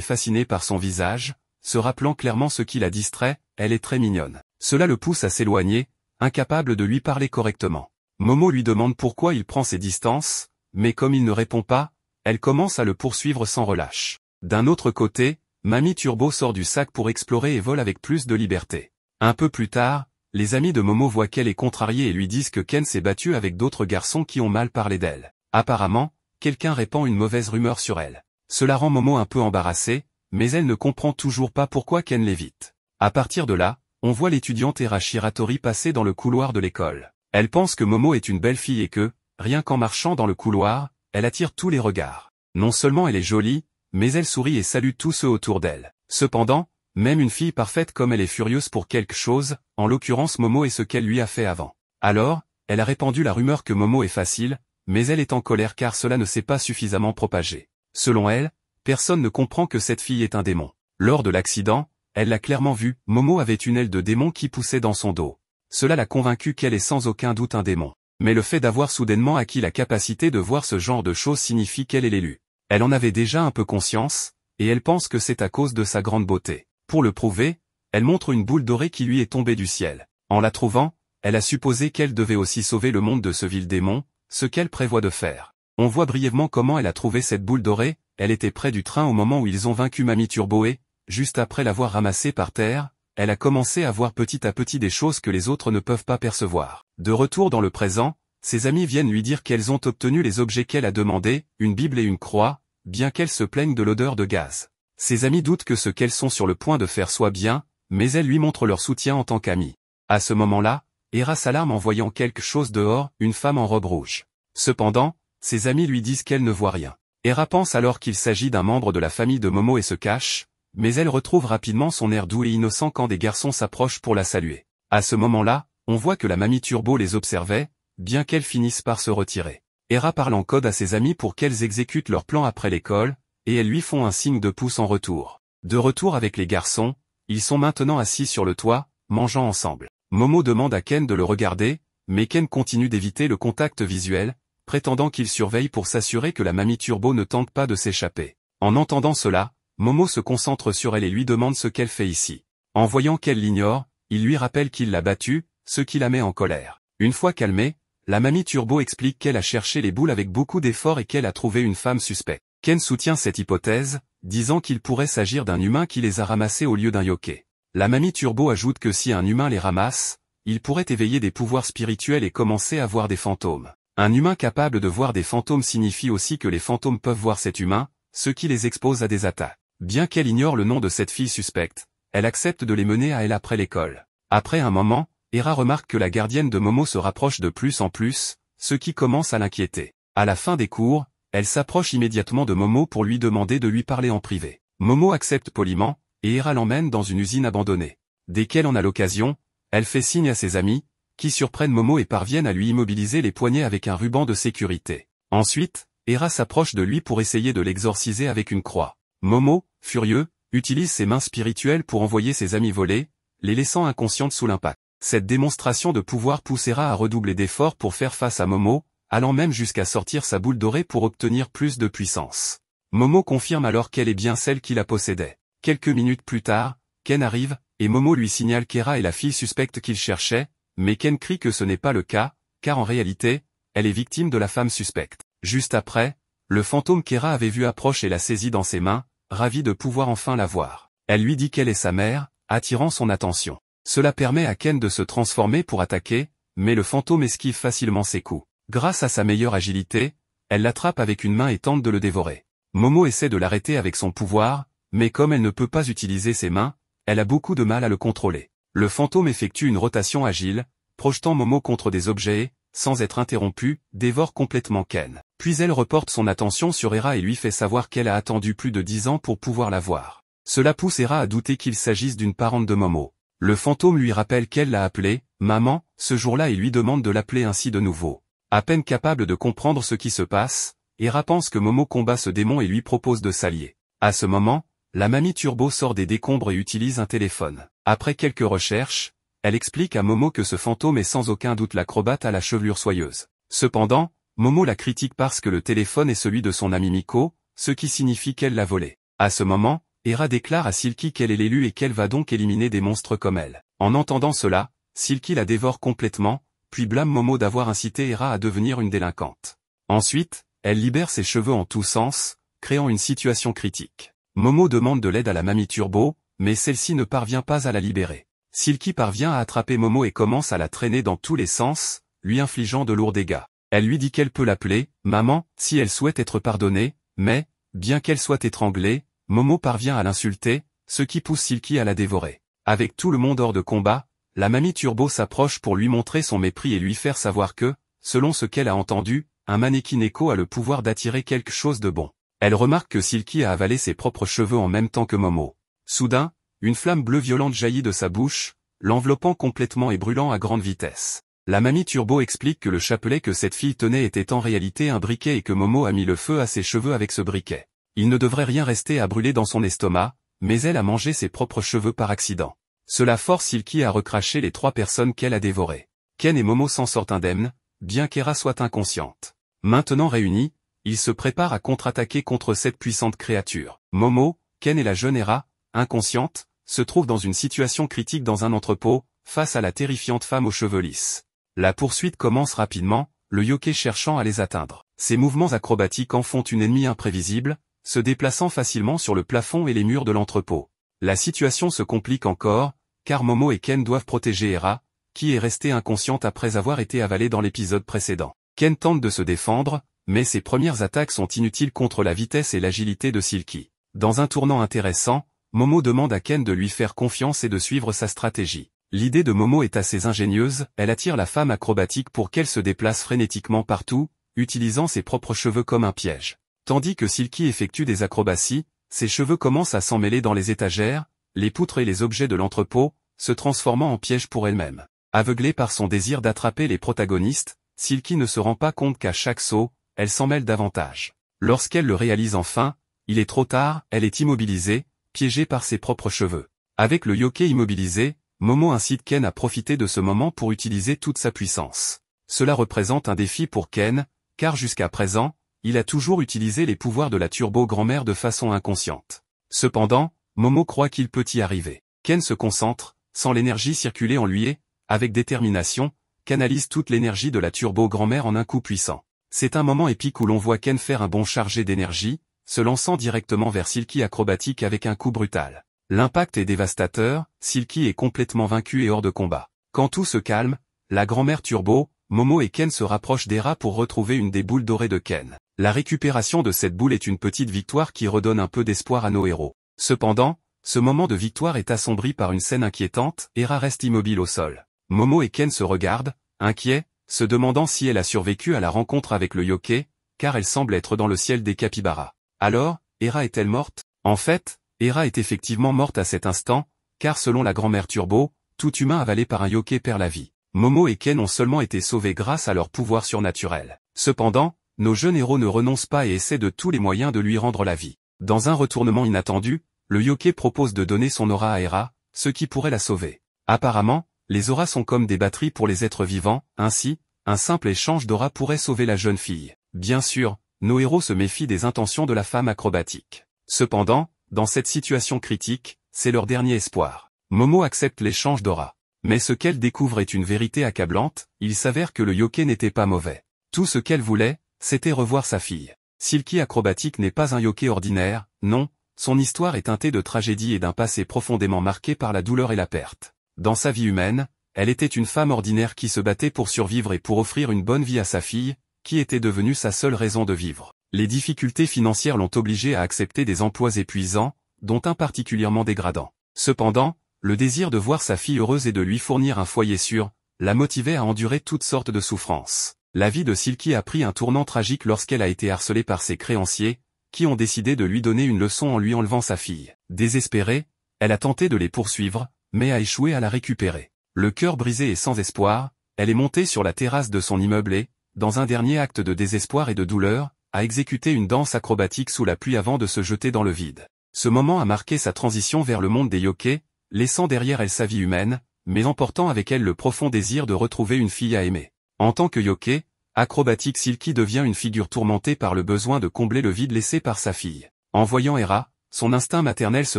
fasciné par son visage, se rappelant clairement ce qui la distrait, elle est très mignonne. Cela le pousse à s'éloigner, incapable de lui parler correctement. Momo lui demande pourquoi il prend ses distances, mais comme il ne répond pas, elle commence à le poursuivre sans relâche. D'un autre côté, Mamie Turbo sort du sac pour explorer et vole avec plus de liberté. Un peu plus tard, les amis de Momo voient qu'elle est contrariée et lui disent que Ken s'est battu avec d'autres garçons qui ont mal parlé d'elle. Apparemment, quelqu'un répand une mauvaise rumeur sur elle. Cela rend Momo un peu embarrassée, mais elle ne comprend toujours pas pourquoi Ken l'évite. À partir de là, on voit l'étudiante Era Shiratori passer dans le couloir de l'école. Elle pense que Momo est une belle fille et que, rien qu'en marchant dans le couloir, elle attire tous les regards. Non seulement elle est jolie, mais elle sourit et salue tous ceux autour d'elle. Cependant, même une fille parfaite comme elle est furieuse pour quelque chose, en l'occurrence Momo et ce qu'elle lui a fait avant. Alors, elle a répandu la rumeur que Momo est facile, mais elle est en colère car cela ne s'est pas suffisamment propagé. Selon elle, personne ne comprend que cette fille est un démon. Lors de l'accident, elle l'a clairement vu, Momo avait une aile de démon qui poussait dans son dos. Cela l'a convaincue qu'elle est sans aucun doute un démon. Mais le fait d'avoir soudainement acquis la capacité de voir ce genre de choses signifie qu'elle est l'élu. Elle en avait déjà un peu conscience, et elle pense que c'est à cause de sa grande beauté. Pour le prouver, elle montre une boule dorée qui lui est tombée du ciel. En la trouvant, elle a supposé qu'elle devait aussi sauver le monde de ce vil démon, ce qu'elle prévoit de faire. On voit brièvement comment elle a trouvé cette boule dorée, elle était près du train au moment où ils ont vaincu Mamie Turbo et, juste après l'avoir ramassée par terre, elle a commencé à voir petit à petit des choses que les autres ne peuvent pas percevoir. De retour dans le présent, ses amis viennent lui dire qu'elles ont obtenu les objets qu'elle a demandés, une Bible et une croix, bien qu'elle se plaigne de l'odeur de gaz. Ses amis doutent que ce qu'elles sont sur le point de faire soit bien, mais elles lui montrent leur soutien en tant qu'amie. À ce moment-là, Era s'alarme en voyant quelque chose dehors, une femme en robe rouge. Cependant, ses amis lui disent qu'elle ne voit rien. Era pense alors qu'il s'agit d'un membre de la famille de Momo et se cache, mais elle retrouve rapidement son air doux et innocent quand des garçons s'approchent pour la saluer. À ce moment-là, on voit que la Mamie Turbo les observait, bien qu'elles finissent par se retirer. Era parle en code à ses amis pour qu'elles exécutent leur plan après l'école, et elles lui font un signe de pouce en retour. De retour avec les garçons, ils sont maintenant assis sur le toit, mangeant ensemble. Momo demande à Ken de le regarder, mais Ken continue d'éviter le contact visuel, prétendant qu'il surveille pour s'assurer que la Mamie Turbo ne tente pas de s'échapper. En entendant cela, Momo se concentre sur elle et lui demande ce qu'elle fait ici. En voyant qu'elle l'ignore, il lui rappelle qu'il l'a battue, ce qui la met en colère. Une fois calmée, la Mamie Turbo explique qu'elle a cherché les boules avec beaucoup d'efforts et qu'elle a trouvé une femme suspecte. Ken soutient cette hypothèse, disant qu'il pourrait s'agir d'un humain qui les a ramassés au lieu d'un yokai. La Mamie Turbo ajoute que si un humain les ramasse, il pourrait éveiller des pouvoirs spirituels et commencer à voir des fantômes. Un humain capable de voir des fantômes signifie aussi que les fantômes peuvent voir cet humain, ce qui les expose à des attaques. Bien qu'elle ignore le nom de cette fille suspecte, elle accepte de les mener à elle après l'école. Après un moment, Era remarque que la gardienne de Momo se rapproche de plus en plus, ce qui commence à l'inquiéter. À la fin des cours, elle s'approche immédiatement de Momo pour lui demander de lui parler en privé. Momo accepte poliment, et Era l'emmène dans une usine abandonnée. Dès qu'elle en a l'occasion, elle fait signe à ses amis, qui surprennent Momo et parviennent à lui immobiliser les poignets avec un ruban de sécurité. Ensuite, Era s'approche de lui pour essayer de l'exorciser avec une croix. Momo, furieux, utilise ses mains spirituelles pour envoyer ses amis voler, les laissant inconscientes sous l'impact. Cette démonstration de pouvoir pousse Era à redoubler d'efforts pour faire face à Momo, allant même jusqu'à sortir sa boule dorée pour obtenir plus de puissance. Momo confirme alors qu'elle est bien celle qui la possédait. Quelques minutes plus tard, Ken arrive, et Momo lui signale qu'Era est la fille suspecte qu'il cherchait, mais Ken crie que ce n'est pas le cas, car en réalité, elle est victime de la femme suspecte. Juste après, le fantôme qu'Era avait vu approche et la saisit dans ses mains, ravie de pouvoir enfin la voir. Elle lui dit qu'elle est sa mère, attirant son attention. Cela permet à Ken de se transformer pour attaquer, mais le fantôme esquive facilement ses coups. Grâce à sa meilleure agilité, elle l'attrape avec une main et tente de le dévorer. Momo essaie de l'arrêter avec son pouvoir, mais comme elle ne peut pas utiliser ses mains, elle a beaucoup de mal à le contrôler. Le fantôme effectue une rotation agile, projetant Momo contre des objets et, sans être interrompu, dévore complètement Ken. Puis elle reporte son attention sur Era et lui fait savoir qu'elle a attendu plus de 10 ans pour pouvoir la voir. Cela pousse Era à douter qu'il s'agisse d'une parente de Momo. Le fantôme lui rappelle qu'elle l'a appelée « maman » ce jour-là et lui demande de l'appeler ainsi de nouveau. À peine capable de comprendre ce qui se passe, Era pense que Momo combat ce démon et lui propose de s'allier. À ce moment, la Mamie Turbo sort des décombres et utilise un téléphone. Après quelques recherches, elle explique à Momo que ce fantôme est sans aucun doute l'acrobate à la chevelure soyeuse. Cependant, Momo la critique parce que le téléphone est celui de son ami Miko, ce qui signifie qu'elle l'a volé. À ce moment, Hera déclare à Silky qu'elle est l'élue et qu'elle va donc éliminer des monstres comme elle. En entendant cela, Silky la dévore complètement, puis blâme Momo d'avoir incité Hera à devenir une délinquante. Ensuite, elle libère ses cheveux en tous sens, créant une situation critique. Momo demande de l'aide à la mamie Turbo, mais celle-ci ne parvient pas à la libérer. Silky parvient à attraper Momo et commence à la traîner dans tous les sens, lui infligeant de lourds dégâts. Elle lui dit qu'elle peut l'appeler « maman » si elle souhaite être pardonnée, mais, bien qu'elle soit étranglée, Momo parvient à l'insulter, ce qui pousse Silky à la dévorer. Avec tout le monde hors de combat, la mamie Turbo s'approche pour lui montrer son mépris et lui faire savoir que, selon ce qu'elle a entendu, un mannequin Echo a le pouvoir d'attirer quelque chose de bon. Elle remarque que Silky a avalé ses propres cheveux en même temps que Momo. Soudain, une flamme bleue violente jaillit de sa bouche, l'enveloppant complètement et brûlant à grande vitesse. La mamie Turbo explique que le chapelet que cette fille tenait était en réalité un briquet et que Momo a mis le feu à ses cheveux avec ce briquet. Il ne devrait rien rester à brûler dans son estomac, mais elle a mangé ses propres cheveux par accident. Cela force Silky à recracher les 3 personnes qu'elle a dévorées. Ken et Momo s'en sortent indemnes, bien qu'Hera soit inconsciente. Maintenant réunis, ils se préparent à contre-attaquer contre cette puissante créature. Momo, Ken et la jeune Hera, inconsciente, se trouvent dans une situation critique dans un entrepôt, face à la terrifiante femme aux cheveux lisses. La poursuite commence rapidement, le yokai cherchant à les atteindre. Ses mouvements acrobatiques en font une ennemie imprévisible, se déplaçant facilement sur le plafond et les murs de l'entrepôt. La situation se complique encore, car Momo et Ken doivent protéger Hera, qui est restée inconsciente après avoir été avalée dans l'épisode précédent. Ken tente de se défendre, mais ses premières attaques sont inutiles contre la vitesse et l'agilité de Silky. Dans un tournant intéressant, Momo demande à Ken de lui faire confiance et de suivre sa stratégie. L'idée de Momo est assez ingénieuse, elle attire la femme acrobatique pour qu'elle se déplace frénétiquement partout, utilisant ses propres cheveux comme un piège. Tandis que Silky effectue des acrobaties, ses cheveux commencent à s'emmêler dans les étagères, les poutres et les objets de l'entrepôt, se transformant en pièges pour elle-même. Aveuglée par son désir d'attraper les protagonistes, Silky ne se rend pas compte qu'à chaque saut, elle s'en mêle davantage. Lorsqu'elle le réalise enfin, il est trop tard, elle est immobilisée, piégée par ses propres cheveux. Avec le yokai immobilisé, Momo incite Ken à profiter de ce moment pour utiliser toute sa puissance. Cela représente un défi pour Ken, car jusqu'à présent, il a toujours utilisé les pouvoirs de la turbo-grand-mère de façon inconsciente. Cependant, Momo croit qu'il peut y arriver. Ken se concentre, sent l'énergie circuler en lui et, avec détermination, canalise toute l'énergie de la turbo-grand-mère en un coup puissant. C'est un moment épique où l'on voit Ken faire un bond chargé d'énergie, se lançant directement vers Silky acrobatique avec un coup brutal. L'impact est dévastateur, Silky est complètement vaincu et hors de combat. Quand tout se calme, la grand-mère Turbo, Momo et Ken se rapprochent d'Hera pour retrouver une des boules dorées de Ken. La récupération de cette boule est une petite victoire qui redonne un peu d'espoir à nos héros. Cependant, ce moment de victoire est assombri par une scène inquiétante, Hera reste immobile au sol. Momo et Ken se regardent, inquiets, se demandant si elle a survécu à la rencontre avec le yokai, car elle semble être dans le ciel des capybaras. Alors, Hera est-elle morte? En fait, Hera est effectivement morte à cet instant, car selon la grand-mère Turbo, tout humain avalé par un yokai perd la vie. Momo et Ken ont seulement été sauvés grâce à leur pouvoir surnaturel. Cependant, nos jeunes héros ne renoncent pas et essaient de tous les moyens de lui rendre la vie. Dans un retournement inattendu, le yokai propose de donner son aura à Hera, ce qui pourrait la sauver. Apparemment, les auras sont comme des batteries pour les êtres vivants, ainsi, un simple échange d'aura pourrait sauver la jeune fille. Bien sûr, nos héros se méfient des intentions de la femme acrobatique. Cependant, dans cette situation critique, c'est leur dernier espoir. Momo accepte l'échange d'aura. Mais ce qu'elle découvre est une vérité accablante, il s'avère que le yokai n'était pas mauvais. Tout ce qu'elle voulait, c'était revoir sa fille. Silky acrobatique n'est pas un yokai ordinaire, non, son histoire est teintée de tragédie et d'un passé profondément marqué par la douleur et la perte. Dans sa vie humaine, elle était une femme ordinaire qui se battait pour survivre et pour offrir une bonne vie à sa fille, qui était devenue sa seule raison de vivre. Les difficultés financières l'ont obligée à accepter des emplois épuisants, dont un particulièrement dégradant. Cependant, le désir de voir sa fille heureuse et de lui fournir un foyer sûr, la motivait à endurer toutes sortes de souffrances. La vie de Silky a pris un tournant tragique lorsqu'elle a été harcelée par ses créanciers, qui ont décidé de lui donner une leçon en lui enlevant sa fille. Désespérée, elle a tenté de les poursuivre, mais a échoué à la récupérer. Le cœur brisé et sans espoir, elle est montée sur la terrasse de son immeuble et, dans un dernier acte de désespoir et de douleur, a exécuté une danse acrobatique sous la pluie avant de se jeter dans le vide. Ce moment a marqué sa transition vers le monde des yokais, laissant derrière elle sa vie humaine, mais emportant avec elle le profond désir de retrouver une fille à aimer. En tant que yokai, Acrobatic Silky devient une figure tourmentée par le besoin de combler le vide laissé par sa fille. En voyant Hera, son instinct maternel se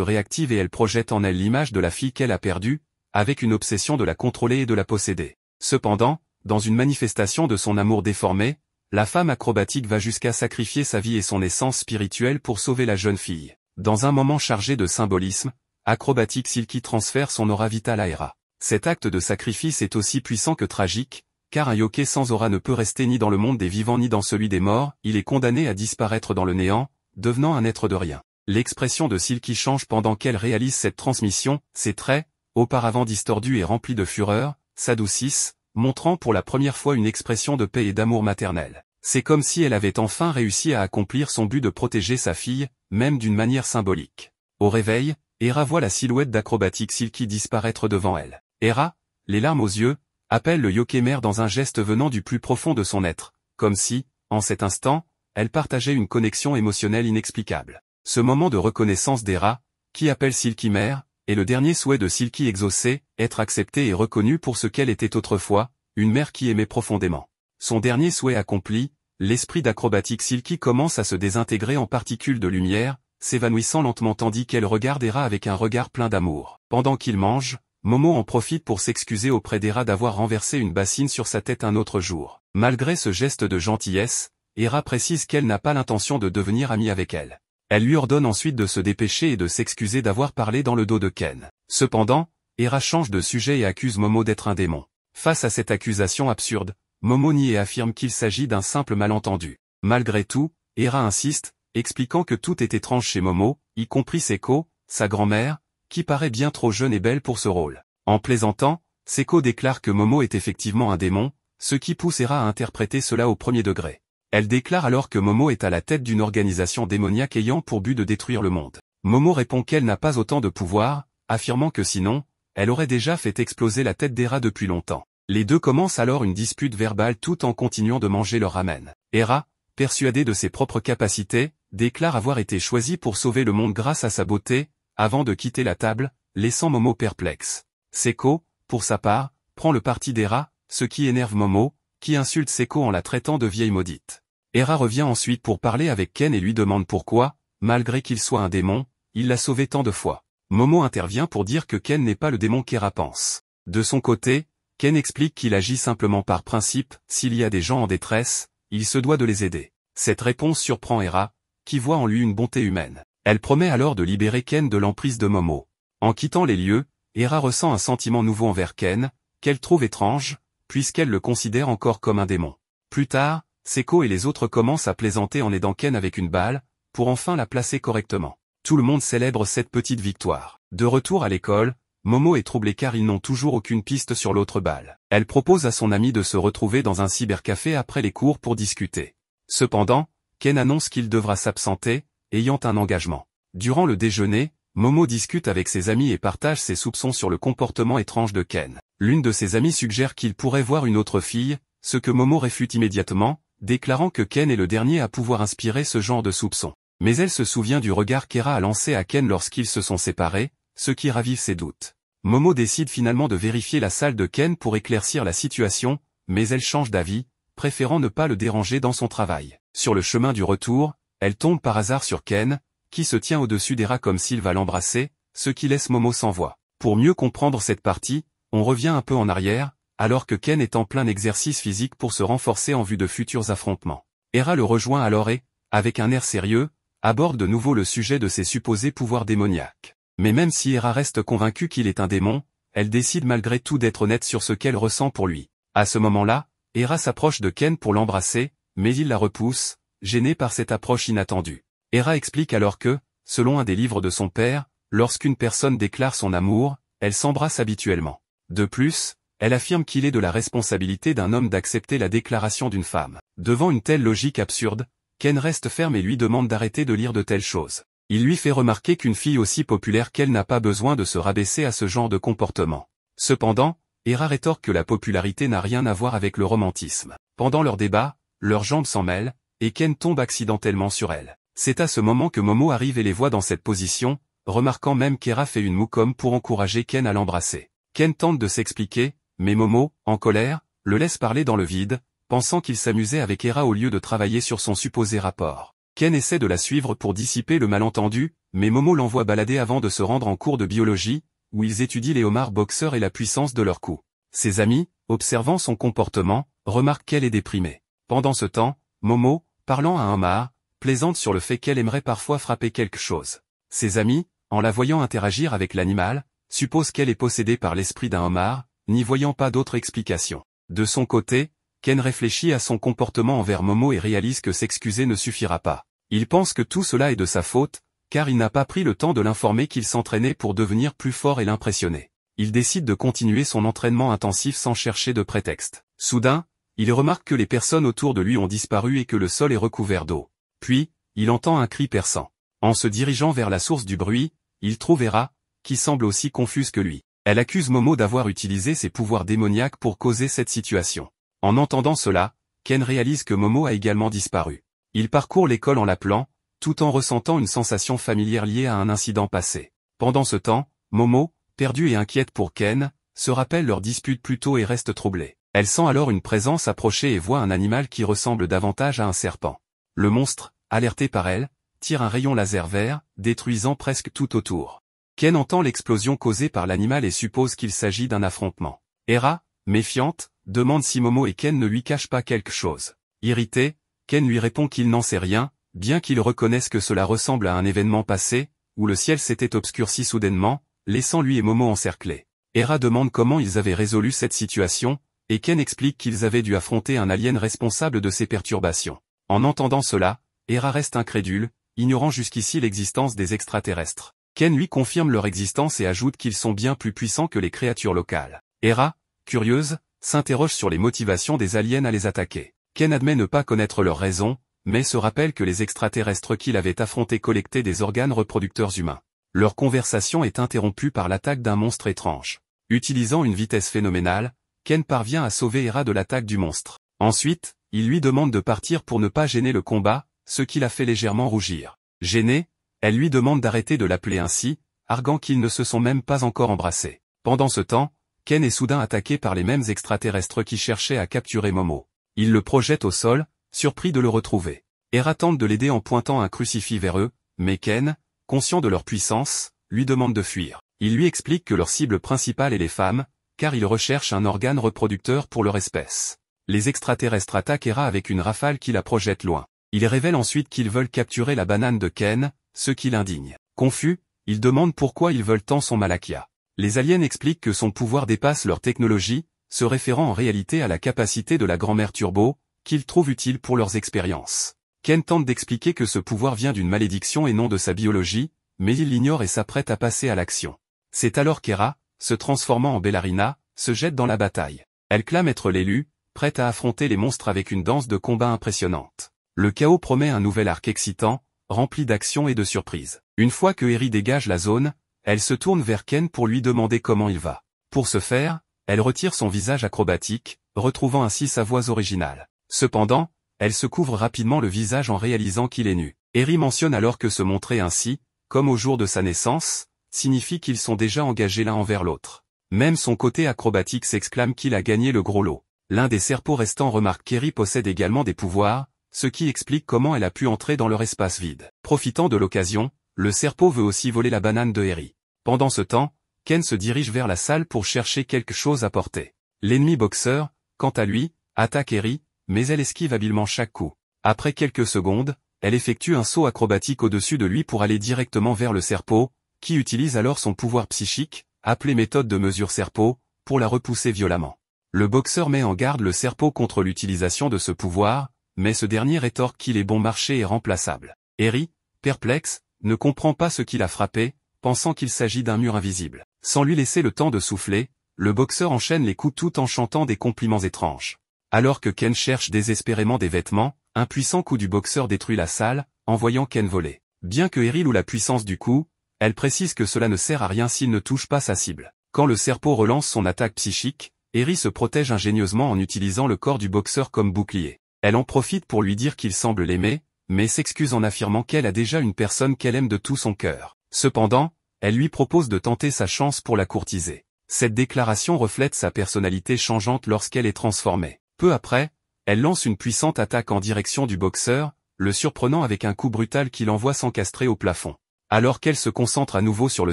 réactive et elle projette en elle l'image de la fille qu'elle a perdue, avec une obsession de la contrôler et de la posséder. Cependant, dans une manifestation de son amour déformé, la femme acrobatique va jusqu'à sacrifier sa vie et son essence spirituelle pour sauver la jeune fille. Dans un moment chargé de symbolisme, Acrobatic Silky transfère son aura vitale à Hera. Cet acte de sacrifice est aussi puissant que tragique, car un yokai sans aura ne peut rester ni dans le monde des vivants ni dans celui des morts, il est condamné à disparaître dans le néant, devenant un être de rien. L'expression de Silky change pendant qu'elle réalise cette transmission, ses traits, auparavant distordus et remplis de fureur, s'adoucissent, montrant pour la première fois une expression de paix et d'amour maternel. C'est comme si elle avait enfin réussi à accomplir son but de protéger sa fille, même d'une manière symbolique. Au réveil, Hera voit la silhouette d'Acrobatic Silky disparaître devant elle. Hera, les larmes aux yeux, appelle le yokai mère dans un geste venant du plus profond de son être, comme si, en cet instant, elle partageait une connexion émotionnelle inexplicable. Ce moment de reconnaissance d'Hera, qui appelle Silky mère, est le dernier souhait de Silky exaucé, être acceptée et reconnue pour ce qu'elle était autrefois, une mère qui aimait profondément. Son dernier souhait accompli, l'esprit d'Acrobatic Silky commence à se désintégrer en particules de lumière, s'évanouissant lentement tandis qu'elle regarde Hera avec un regard plein d'amour. Pendant qu'il mange, Momo en profite pour s'excuser auprès d'Hera d'avoir renversé une bassine sur sa tête un autre jour. Malgré ce geste de gentillesse, Hera précise qu'elle n'a pas l'intention de devenir amie avec elle. Elle lui ordonne ensuite de se dépêcher et de s'excuser d'avoir parlé dans le dos de Ken. Cependant, Hera change de sujet et accuse Momo d'être un démon. Face à cette accusation absurde, Momo nie et affirme qu'il s'agit d'un simple malentendu. Malgré tout, Hera insiste, expliquant que tout est étrange chez Momo, y compris Seko, sa grand-mère, qui paraît bien trop jeune et belle pour ce rôle. En plaisantant, Seko déclare que Momo est effectivement un démon, ce qui pousse Hera à interpréter cela au premier degré. Elle déclare alors que Momo est à la tête d'une organisation démoniaque ayant pour but de détruire le monde. Momo répond qu'elle n'a pas autant de pouvoir, affirmant que sinon, elle aurait déjà fait exploser la tête d'Hera depuis longtemps. Les deux commencent alors une dispute verbale tout en continuant de manger leur ramen. Hera, persuadée de ses propres capacités, déclare avoir été choisie pour sauver le monde grâce à sa beauté, avant de quitter la table, laissant Momo perplexe. Seko, pour sa part, prend le parti d'Hera, ce qui énerve Momo, qui insulte Seko en la traitant de vieille maudite. Hera revient ensuite pour parler avec Ken et lui demande pourquoi, malgré qu'il soit un démon, il l'a sauvé tant de fois. Momo intervient pour dire que Ken n'est pas le démon qu'Hera pense. De son côté, Ken explique qu'il agit simplement par principe, s'il y a des gens en détresse, il se doit de les aider. Cette réponse surprend Hera, qui voit en lui une bonté humaine. Elle promet alors de libérer Ken de l'emprise de Momo. En quittant les lieux, Hera ressent un sentiment nouveau envers Ken, qu'elle trouve étrange, puisqu'elle le considère encore comme un démon. Plus tard, Seko et les autres commencent à plaisanter en aidant Ken avec une balle, pour enfin la placer correctement. Tout le monde célèbre cette petite victoire. De retour à l'école, Momo est troublée car ils n'ont toujours aucune piste sur l'autre balle. Elle propose à son ami de se retrouver dans un cybercafé après les cours pour discuter. Cependant, Ken annonce qu'il devra s'absenter, ayant un engagement. Durant le déjeuner, Momo discute avec ses amis et partage ses soupçons sur le comportement étrange de Ken. L'une de ses amies suggère qu'il pourrait voir une autre fille, ce que Momo réfute immédiatement, déclarant que Ken est le dernier à pouvoir inspirer ce genre de soupçons. Mais elle se souvient du regard qu'Hera a lancé à Ken lorsqu'ils se sont séparés, ce qui ravive ses doutes. Momo décide finalement de vérifier la salle de Ken pour éclaircir la situation, mais elle change d'avis, préférant ne pas le déranger dans son travail. Sur le chemin du retour, elle tombe par hasard sur Ken, qui se tient au-dessus d'Hera comme s'il va l'embrasser, ce qui laisse Momo sans voix. Pour mieux comprendre cette partie, on revient un peu en arrière, alors que Ken est en plein exercice physique pour se renforcer en vue de futurs affrontements. Hera le rejoint alors et, avec un air sérieux, aborde de nouveau le sujet de ses supposés pouvoirs démoniaques. Mais même si Hera reste convaincue qu'il est un démon, elle décide malgré tout d'être honnête sur ce qu'elle ressent pour lui. À ce moment-là, Hera s'approche de Ken pour l'embrasser, mais il la repousse, gêné par cette approche inattendue. Hera explique alors que, selon un des livres de son père, lorsqu'une personne déclare son amour, elle s'embrasse habituellement. De plus, elle affirme qu'il est de la responsabilité d'un homme d'accepter la déclaration d'une femme. Devant une telle logique absurde, Ken reste ferme et lui demande d'arrêter de lire de telles choses. Il lui fait remarquer qu'une fille aussi populaire qu'elle n'a pas besoin de se rabaisser à ce genre de comportement. Cependant, Hera rétorque que la popularité n'a rien à voir avec le romantisme. Pendant leur débat, leurs jambes s'en mêlent, et Ken tombe accidentellement sur elle. C'est à ce moment que Momo arrive et les voit dans cette position, remarquant même qu'Hera fait une moue comme pour encourager Ken à l'embrasser. Ken tente de s'expliquer, mais Momo, en colère, le laisse parler dans le vide, pensant qu'il s'amusait avec Hera au lieu de travailler sur son supposé rapport. Ken essaie de la suivre pour dissiper le malentendu, mais Momo l'envoie balader avant de se rendre en cours de biologie, où ils étudient les homards boxeurs et la puissance de leurs coups. Ses amis, observant son comportement, remarquent qu'elle est déprimée. Pendant ce temps, Momo, parlant à un homard, plaisante sur le fait qu'elle aimerait parfois frapper quelque chose. Ses amis, en la voyant interagir avec l'animal, supposent qu'elle est possédée par l'esprit d'un homard, n'y voyant pas d'autre explication. De son côté, Ken réfléchit à son comportement envers Momo et réalise que s'excuser ne suffira pas. Il pense que tout cela est de sa faute, car il n'a pas pris le temps de l'informer qu'il s'entraînait pour devenir plus fort et l'impressionner. Il décide de continuer son entraînement intensif sans chercher de prétexte. Soudain, il remarque que les personnes autour de lui ont disparu et que le sol est recouvert d'eau. Puis, il entend un cri perçant. En se dirigeant vers la source du bruit, il trouve Hera, qui semble aussi confuse que lui. Elle accuse Momo d'avoir utilisé ses pouvoirs démoniaques pour causer cette situation. En entendant cela, Ken réalise que Momo a également disparu. Il parcourt l'école en l'appelant, tout en ressentant une sensation familière liée à un incident passé. Pendant ce temps, Momo, perdue et inquiète pour Ken, se rappelle leur dispute plus tôt et reste troublée. Elle sent alors une présence approcher et voit un animal qui ressemble davantage à un serpent. Le monstre, alerté par elle, tire un rayon laser vert, détruisant presque tout autour. Ken entend l'explosion causée par l'animal et suppose qu'il s'agit d'un affrontement. Hera, méfiante, demande si Momo et Ken ne lui cachent pas quelque chose. Irrité, Ken lui répond qu'il n'en sait rien, bien qu'il reconnaisse que cela ressemble à un événement passé, où le ciel s'était obscurci soudainement, laissant lui et Momo encerclés. Hera demande comment ils avaient résolu cette situation, et Ken explique qu'ils avaient dû affronter un alien responsable de ces perturbations. En entendant cela, Hera reste incrédule, ignorant jusqu'ici l'existence des extraterrestres. Ken lui confirme leur existence et ajoute qu'ils sont bien plus puissants que les créatures locales. Hera, curieuse, s'interroge sur les motivations des aliens à les attaquer. Ken admet ne pas connaître leurs raisons, mais se rappelle que les extraterrestres qu'il avait affrontés collectaient des organes reproducteurs humains. Leur conversation est interrompue par l'attaque d'un monstre étrange. Utilisant une vitesse phénoménale, Ken parvient à sauver Hera de l'attaque du monstre. Ensuite, il lui demande de partir pour ne pas gêner le combat, ce qui la fait légèrement rougir. Gênée, elle lui demande d'arrêter de l'appeler ainsi, arguant qu'ils ne se sont même pas encore embrassés. Pendant ce temps, Ken est soudain attaqué par les mêmes extraterrestres qui cherchaient à capturer Momo. Il le projette au sol, surpris de le retrouver. Hera tente de l'aider en pointant un crucifix vers eux, mais Ken, conscient de leur puissance, lui demande de fuir. Il lui explique que leur cible principale est les femmes, car ils recherchent un organe reproducteur pour leur espèce. Les extraterrestres attaquent Hera avec une rafale qui la projette loin. Ils révèlent ensuite qu'ils veulent capturer la banane de Ken, ce qui l'indigne. Confus, ils demandent pourquoi ils veulent tant son Malakia. Les aliens expliquent que son pouvoir dépasse leur technologie, se référant en réalité à la capacité de la grand-mère Turbo, qu'ils trouvent utile pour leurs expériences. Ken tente d'expliquer que ce pouvoir vient d'une malédiction et non de sa biologie, mais il l'ignore et s'apprête à passer à l'action. C'est alors qu'Hera, se transformant en Bellarina, se jette dans la bataille. Elle clame être l'élu, prête à affronter les monstres avec une danse de combat impressionnante. Le chaos promet un nouvel arc excitant, rempli d'action et de surprises. Une fois que Eri dégage la zone, elle se tourne vers Ken pour lui demander comment il va. Pour ce faire, elle retire son visage acrobatique, retrouvant ainsi sa voix originale. Cependant, elle se couvre rapidement le visage en réalisant qu'il est nu. Eri mentionne alors que se montrer ainsi, comme au jour de sa naissance, signifie qu'ils sont déjà engagés l'un envers l'autre. Même son côté acrobatique s'exclame qu'il a gagné le gros lot. L'un des serpents restants remarque qu'Eri possède également des pouvoirs, ce qui explique comment elle a pu entrer dans leur espace vide. Profitant de l'occasion, le serpent veut aussi voler la banane de Eri. Pendant ce temps, Ken se dirige vers la salle pour chercher quelque chose à porter. L'ennemi boxeur, quant à lui, attaque Eri, mais elle esquive habilement chaque coup. Après quelques secondes, elle effectue un saut acrobatique au-dessus de lui pour aller directement vers le serpent, qui utilise alors son pouvoir psychique, appelé méthode de mesure serpent, pour la repousser violemment. Le boxeur met en garde le serpent contre l'utilisation de ce pouvoir, mais ce dernier rétorque qu'il est bon marché et remplaçable. Eri, perplexe, ne comprend pas ce qui l'a frappé, pensant qu'il s'agit d'un mur invisible. Sans lui laisser le temps de souffler, le boxeur enchaîne les coups tout en chantant des compliments étranges. Alors que Ken cherche désespérément des vêtements, un puissant coup du boxeur détruit la salle, en voyant Ken voler. Bien que Eri loue la puissance du coup, elle précise que cela ne sert à rien s'il ne touche pas sa cible. Quand le serpent relance son attaque psychique, Eri se protège ingénieusement en utilisant le corps du boxeur comme bouclier. Elle en profite pour lui dire qu'il semble l'aimer, mais s'excuse en affirmant qu'elle a déjà une personne qu'elle aime de tout son cœur. Cependant, elle lui propose de tenter sa chance pour la courtiser. Cette déclaration reflète sa personnalité changeante lorsqu'elle est transformée. Peu après, Elle lance une puissante attaque en direction du boxeur, le surprenant avec un coup brutal qui l'envoie s'encastrer au plafond. Alors qu'elle se concentre à nouveau sur le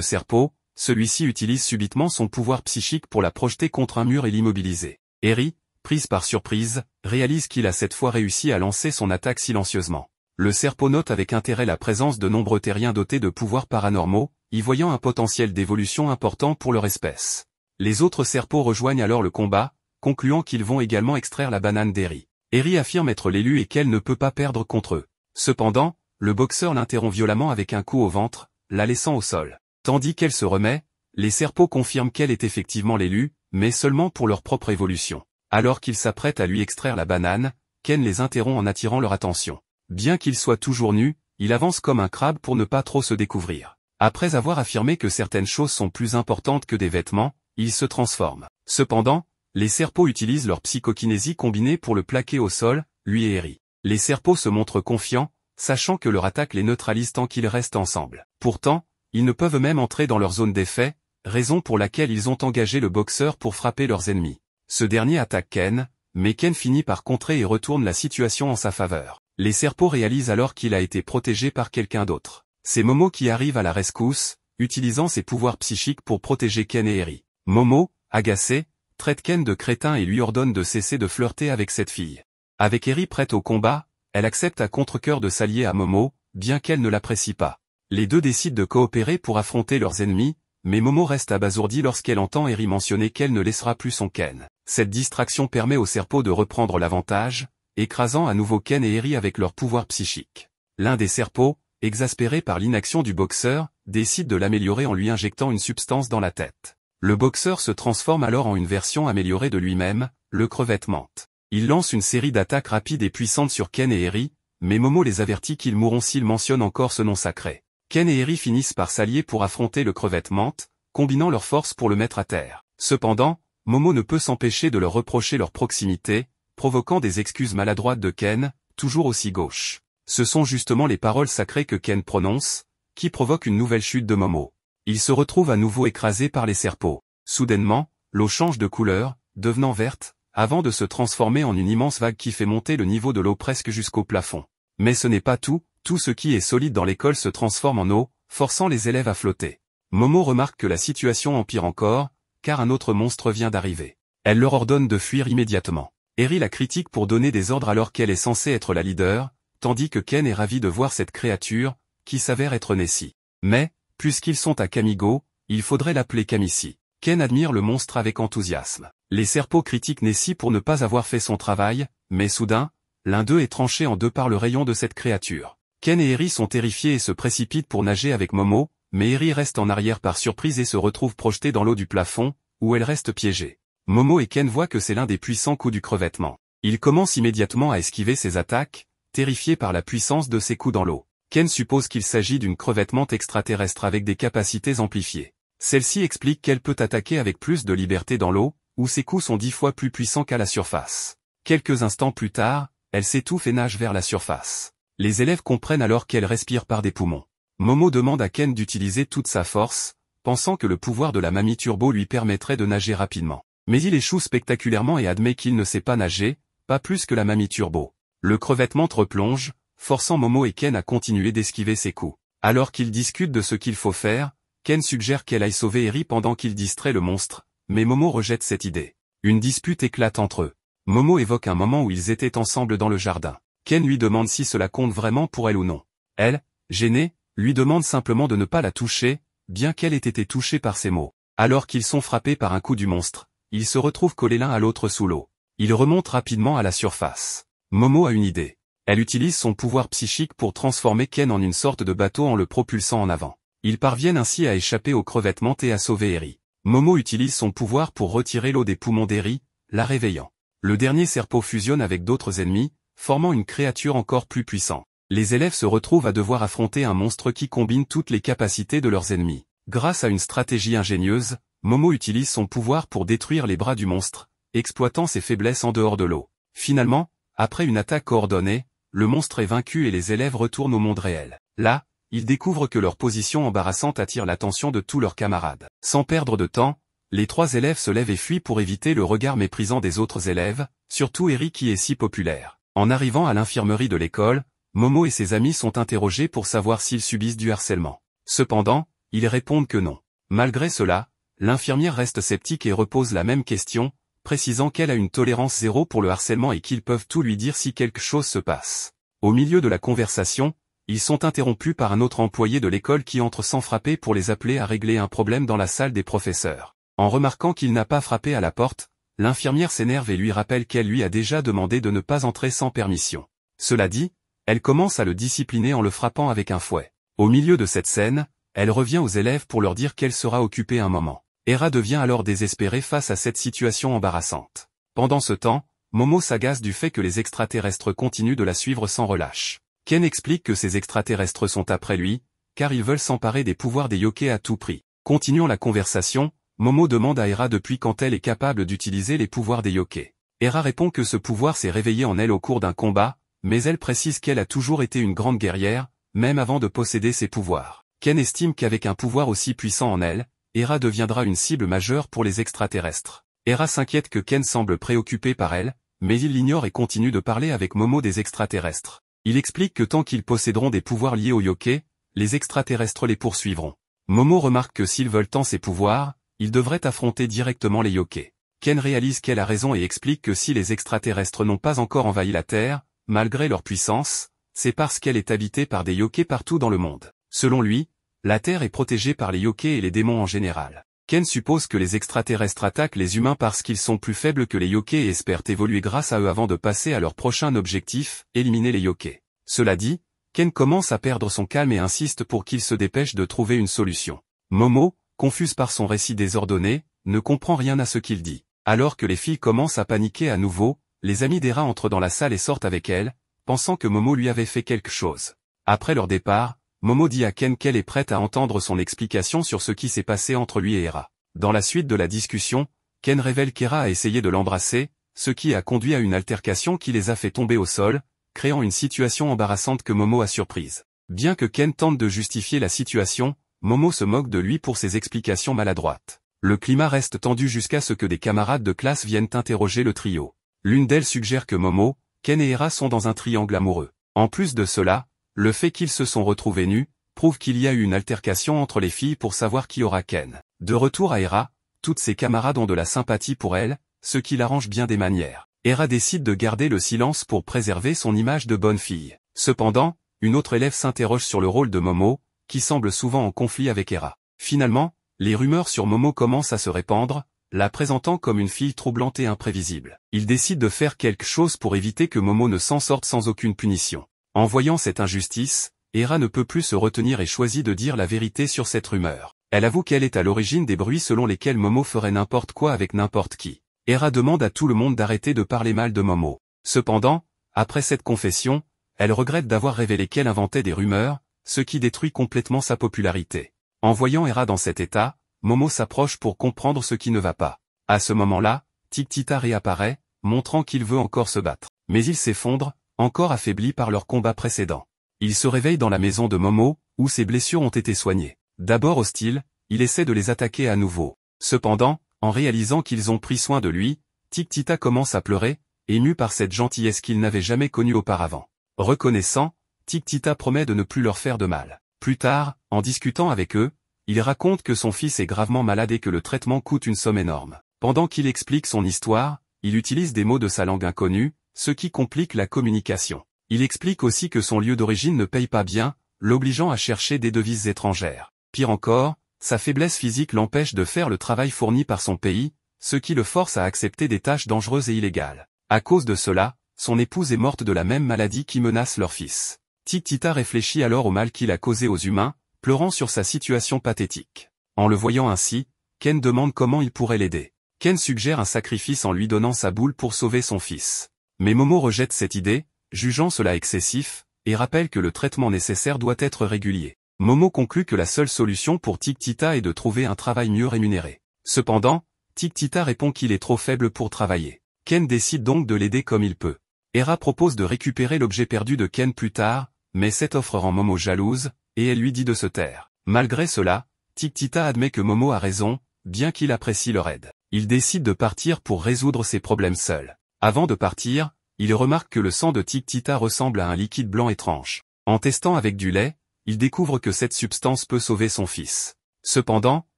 serpot, celui-ci utilise subitement son pouvoir psychique pour la projeter contre un mur et l'immobiliser. Eri, prise par surprise, réalise qu'il a cette fois réussi à lancer son attaque silencieusement. Le serpot note avec intérêt la présence de nombreux terriens dotés de pouvoirs paranormaux, y voyant un potentiel d'évolution important pour leur espèce. Les autres serpots rejoignent alors le combat, concluant qu'ils vont également extraire la banane d'Eri. Eri affirme être l'élu et qu'elle ne peut pas perdre contre eux. Cependant, le boxeur l'interrompt violemment avec un coup au ventre, la laissant au sol. Tandis qu'elle se remet, les serpots confirment qu'elle est effectivement l'élu, mais seulement pour leur propre évolution. Alors qu'ils s'apprêtent à lui extraire la banane, Ken les interrompt en attirant leur attention. Bien qu'il soit toujours nu, il avance comme un crabe pour ne pas trop se découvrir. Après avoir affirmé que certaines choses sont plus importantes que des vêtements, il se transforme. Cependant, les serpots utilisent leur psychokinésie combinée pour le plaquer au sol, lui et Eri. Les serpots se montrent confiants, sachant que leur attaque les neutralise tant qu'ils restent ensemble. Pourtant, ils ne peuvent même entrer dans leur zone d'effet, raison pour laquelle ils ont engagé le boxeur pour frapper leurs ennemis. Ce dernier attaque Ken, mais Ken finit par contrer et retourne la situation en sa faveur. Les serpots réalisent alors qu'il a été protégé par quelqu'un d'autre. C'est Momo qui arrive à la rescousse, utilisant ses pouvoirs psychiques pour protéger Ken et Eri. Momo, agacé, traite Ken de crétin et lui ordonne de cesser de flirter avec cette fille. Avec Eri prête au combat, elle accepte à contre-cœur de s'allier à Momo, bien qu'elle ne l'apprécie pas. Les deux décident de coopérer pour affronter leurs ennemis, mais Momo reste abasourdie lorsqu'elle entend Eri mentionner qu'elle ne laissera plus son Ken. Cette distraction permet aux serpots de reprendre l'avantage, écrasant à nouveau Ken et Eri avec leur pouvoir psychique. L'un des serpots, exaspéré par l'inaction du boxeur, décide de l'améliorer en lui injectant une substance dans la tête. Le boxeur se transforme alors en une version améliorée de lui-même, le crevette-menthe. Il lance une série d'attaques rapides et puissantes sur Ken et Eri, mais Momo les avertit qu'ils mourront s'ils mentionnent encore ce nom sacré. Ken et Eri finissent par s'allier pour affronter le crevette-menthe, combinant leurs forces pour le mettre à terre. Cependant, Momo ne peut s'empêcher de leur reprocher leur proximité, provoquant des excuses maladroites de Ken, toujours aussi gauche. Ce sont justement les paroles sacrées que Ken prononce, qui provoquent une nouvelle chute de Momo. Il se retrouve à nouveau écrasé par les serpots. Soudainement, l'eau change de couleur, devenant verte, avant de se transformer en une immense vague qui fait monter le niveau de l'eau presque jusqu'au plafond. Mais ce n'est pas tout ce qui est solide dans l'école se transforme en eau, forçant les élèves à flotter. Momo remarque que la situation empire encore, car un autre monstre vient d'arriver. Elle leur ordonne de fuir immédiatement. Eri la critique pour donner des ordres alors qu'elle est censée être la leader, tandis que Ken est ravi de voir cette créature, qui s'avère être Nessie. Mais, puisqu'ils sont à Kamigo, il faudrait l'appeler Kamissi. Ken admire le monstre avec enthousiasme. Les serpots critiquent Nessie pour ne pas avoir fait son travail, mais soudain, l'un d'eux est tranché en deux par le rayon de cette créature. Ken et Eri sont terrifiés et se précipitent pour nager avec Momo, mais Eri reste en arrière par surprise et se retrouve projetée dans l'eau du plafond, où elle reste piégée. Momo et Ken voient que c'est l'un des puissants coups du crevette-menthe. Ils commencent immédiatement à esquiver ses attaques, terrifiés par la puissance de ses coups dans l'eau. Ken suppose qu'il s'agit d'une crevette-menthe extraterrestre avec des capacités amplifiées. Celle-ci explique qu'elle peut attaquer avec plus de liberté dans l'eau, où ses coups sont 10 fois plus puissants qu'à la surface. Quelques instants plus tard, elle s'étouffe et nage vers la surface. Les élèves comprennent alors qu'elle respire par des poumons. Momo demande à Ken d'utiliser toute sa force, pensant que le pouvoir de la mamie turbo lui permettrait de nager rapidement. Mais il échoue spectaculairement et admet qu'il ne sait pas nager, pas plus que la mamie turbo. Le crevette-menthe replonge, forçant Momo et Ken à continuer d'esquiver ses coups. Alors qu'ils discutent de ce qu'il faut faire, Ken suggère qu'elle aille sauver Eri pendant qu'il distrait le monstre, mais Momo rejette cette idée. Une dispute éclate entre eux. Momo évoque un moment où ils étaient ensemble dans le jardin. Ken lui demande si cela compte vraiment pour elle ou non. Elle, gênée, lui demande simplement de ne pas la toucher, bien qu'elle ait été touchée par ses mots. Alors qu'ils sont frappés par un coup du monstre, ils se retrouvent collés l'un à l'autre sous l'eau. Ils remontent rapidement à la surface. Momo a une idée. Elle utilise son pouvoir psychique pour transformer Ken en une sorte de bateau en le propulsant en avant. Ils parviennent ainsi à échapper au crevette-menthe et à sauver Eri. Momo utilise son pouvoir pour retirer l'eau des poumons d'Eri, la réveillant. Le dernier serpot fusionne avec d'autres ennemis, formant une créature encore plus puissante. Les élèves se retrouvent à devoir affronter un monstre qui combine toutes les capacités de leurs ennemis. Grâce à une stratégie ingénieuse, Momo utilise son pouvoir pour détruire les bras du monstre, exploitant ses faiblesses en dehors de l'eau. Finalement, après une attaque coordonnée, le monstre est vaincu et les élèves retournent au monde réel. Là, ils découvrent que leur position embarrassante attire l'attention de tous leurs camarades. Sans perdre de temps, les 3 élèves se lèvent et fuient pour éviter le regard méprisant des autres élèves, surtout Eri qui est si populaire. En arrivant à l'infirmerie de l'école, Momo et ses amis sont interrogés pour savoir s'ils subissent du harcèlement. Cependant, ils répondent que non. Malgré cela, l'infirmière reste sceptique et repose la même question, précisant qu'elle a une tolérance zéro pour le harcèlement et qu'ils peuvent tout lui dire si quelque chose se passe. Au milieu de la conversation, ils sont interrompus par un autre employé de l'école qui entre sans frapper pour les appeler à régler un problème dans la salle des professeurs. En remarquant qu'il n'a pas frappé à la porte, l'infirmière s'énerve et lui rappelle qu'elle lui a déjà demandé de ne pas entrer sans permission. Cela dit, elle commence à le discipliner en le frappant avec un fouet. Au milieu de cette scène, elle revient aux élèves pour leur dire qu'elle sera occupée un moment. Hera devient alors désespérée face à cette situation embarrassante. Pendant ce temps, Momo s'agace du fait que les extraterrestres continuent de la suivre sans relâche. Ken explique que ces extraterrestres sont après lui, car ils veulent s'emparer des pouvoirs des Yokai à tout prix. Continuant la conversation, Momo demande à Hera depuis quand elle est capable d'utiliser les pouvoirs des Yokai. Hera répond que ce pouvoir s'est réveillé en elle au cours d'un combat, mais elle précise qu'elle a toujours été une grande guerrière, même avant de posséder ces pouvoirs. Ken estime qu'avec un pouvoir aussi puissant en elle, Hera deviendra une cible majeure pour les extraterrestres. Hera s'inquiète que Ken semble préoccupé par elle, mais il l'ignore et continue de parler avec Momo des extraterrestres. Il explique que tant qu'ils posséderont des pouvoirs liés aux Yokai, les extraterrestres les poursuivront. Momo remarque que s'ils veulent tant ces pouvoirs, ils devraient affronter directement les Yokai. Ken réalise qu'elle a raison et explique que si les extraterrestres n'ont pas encore envahi la Terre, malgré leur puissance, c'est parce qu'elle est habitée par des Yokai partout dans le monde. Selon lui, la Terre est protégée par les Yokai et les démons en général. Ken suppose que les extraterrestres attaquent les humains parce qu'ils sont plus faibles que les Yokai et espèrent évoluer grâce à eux avant de passer à leur prochain objectif, éliminer les Yokai. Cela dit, Ken commence à perdre son calme et insiste pour qu'il se dépêche de trouver une solution. Momo, confuse par son récit désordonné, ne comprend rien à ce qu'il dit. Alors que les filles commencent à paniquer à nouveau, les amis d'Hera entrent dans la salle et sortent avec elle, pensant que Momo lui avait fait quelque chose. Après leur départ, Momo dit à Ken qu'elle est prête à entendre son explication sur ce qui s'est passé entre lui et Hera. Dans la suite de la discussion, Ken révèle qu'Hera a essayé de l'embrasser, ce qui a conduit à une altercation qui les a fait tomber au sol, créant une situation embarrassante que Momo a surprise. Bien que Ken tente de justifier la situation, Momo se moque de lui pour ses explications maladroites. Le climat reste tendu jusqu'à ce que des camarades de classe viennent interroger le trio. L'une d'elles suggère que Momo, Ken et Hera sont dans un triangle amoureux. En plus de cela, le fait qu'ils se sont retrouvés nus, prouve qu'il y a eu une altercation entre les filles pour savoir qui aura Ken. De retour à Hera, toutes ses camarades ont de la sympathie pour elle, ce qui l'arrange bien des manières. Hera décide de garder le silence pour préserver son image de bonne fille. Cependant, une autre élève s'interroge sur le rôle de Momo, qui semble souvent en conflit avec Hera. Finalement, les rumeurs sur Momo commencent à se répandre, la présentant comme une fille troublante et imprévisible. Il décide de faire quelque chose pour éviter que Momo ne s'en sorte sans aucune punition. En voyant cette injustice, Hera ne peut plus se retenir et choisit de dire la vérité sur cette rumeur. Elle avoue qu'elle est à l'origine des bruits selon lesquels Momo ferait n'importe quoi avec n'importe qui. Hera demande à tout le monde d'arrêter de parler mal de Momo. Cependant, après cette confession, elle regrette d'avoir révélé qu'elle inventait des rumeurs, ce qui détruit complètement sa popularité. En voyant Hera dans cet état, Momo s'approche pour comprendre ce qui ne va pas. À ce moment-là, Tiktita réapparaît, montrant qu'il veut encore se battre. Mais il s'effondre, encore affaibli par leur combat précédent. Il se réveille dans la maison de Momo, où ses blessures ont été soignées. D'abord hostile, il essaie de les attaquer à nouveau. Cependant, en réalisant qu'ils ont pris soin de lui, Tiktita commence à pleurer, ému par cette gentillesse qu'il n'avait jamais connue auparavant. Reconnaissant, Tiktita promet de ne plus leur faire de mal. Plus tard, en discutant avec eux, il raconte que son fils est gravement malade et que le traitement coûte une somme énorme. Pendant qu'il explique son histoire, il utilise des mots de sa langue inconnue, ce qui complique la communication. Il explique aussi que son lieu d'origine ne paye pas bien, l'obligeant à chercher des devises étrangères. Pire encore, sa faiblesse physique l'empêche de faire le travail fourni par son pays, ce qui le force à accepter des tâches dangereuses et illégales. À cause de cela, son épouse est morte de la même maladie qui menace leur fils. Tiktita réfléchit alors au mal qu'il a causé aux humains, pleurant sur sa situation pathétique. En le voyant ainsi, Ken demande comment il pourrait l'aider. Ken suggère un sacrifice en lui donnant sa boule pour sauver son fils. Mais Momo rejette cette idée, jugeant cela excessif, et rappelle que le traitement nécessaire doit être régulier. Momo conclut que la seule solution pour Tiktita est de trouver un travail mieux rémunéré. Cependant, Tiktita répond qu'il est trop faible pour travailler. Ken décide donc de l'aider comme il peut. Hera propose de récupérer l'objet perdu de Ken plus tard, mais cette offre rend Momo jalouse, et elle lui dit de se taire. Malgré cela, Tiktita admet que Momo a raison, bien qu'il apprécie leur aide. Il décide de partir pour résoudre ses problèmes seul. Avant de partir, il remarque que le sang de Tic-Tita ressemble à un liquide blanc étrange. En testant avec du lait, il découvre que cette substance peut sauver son fils. Cependant,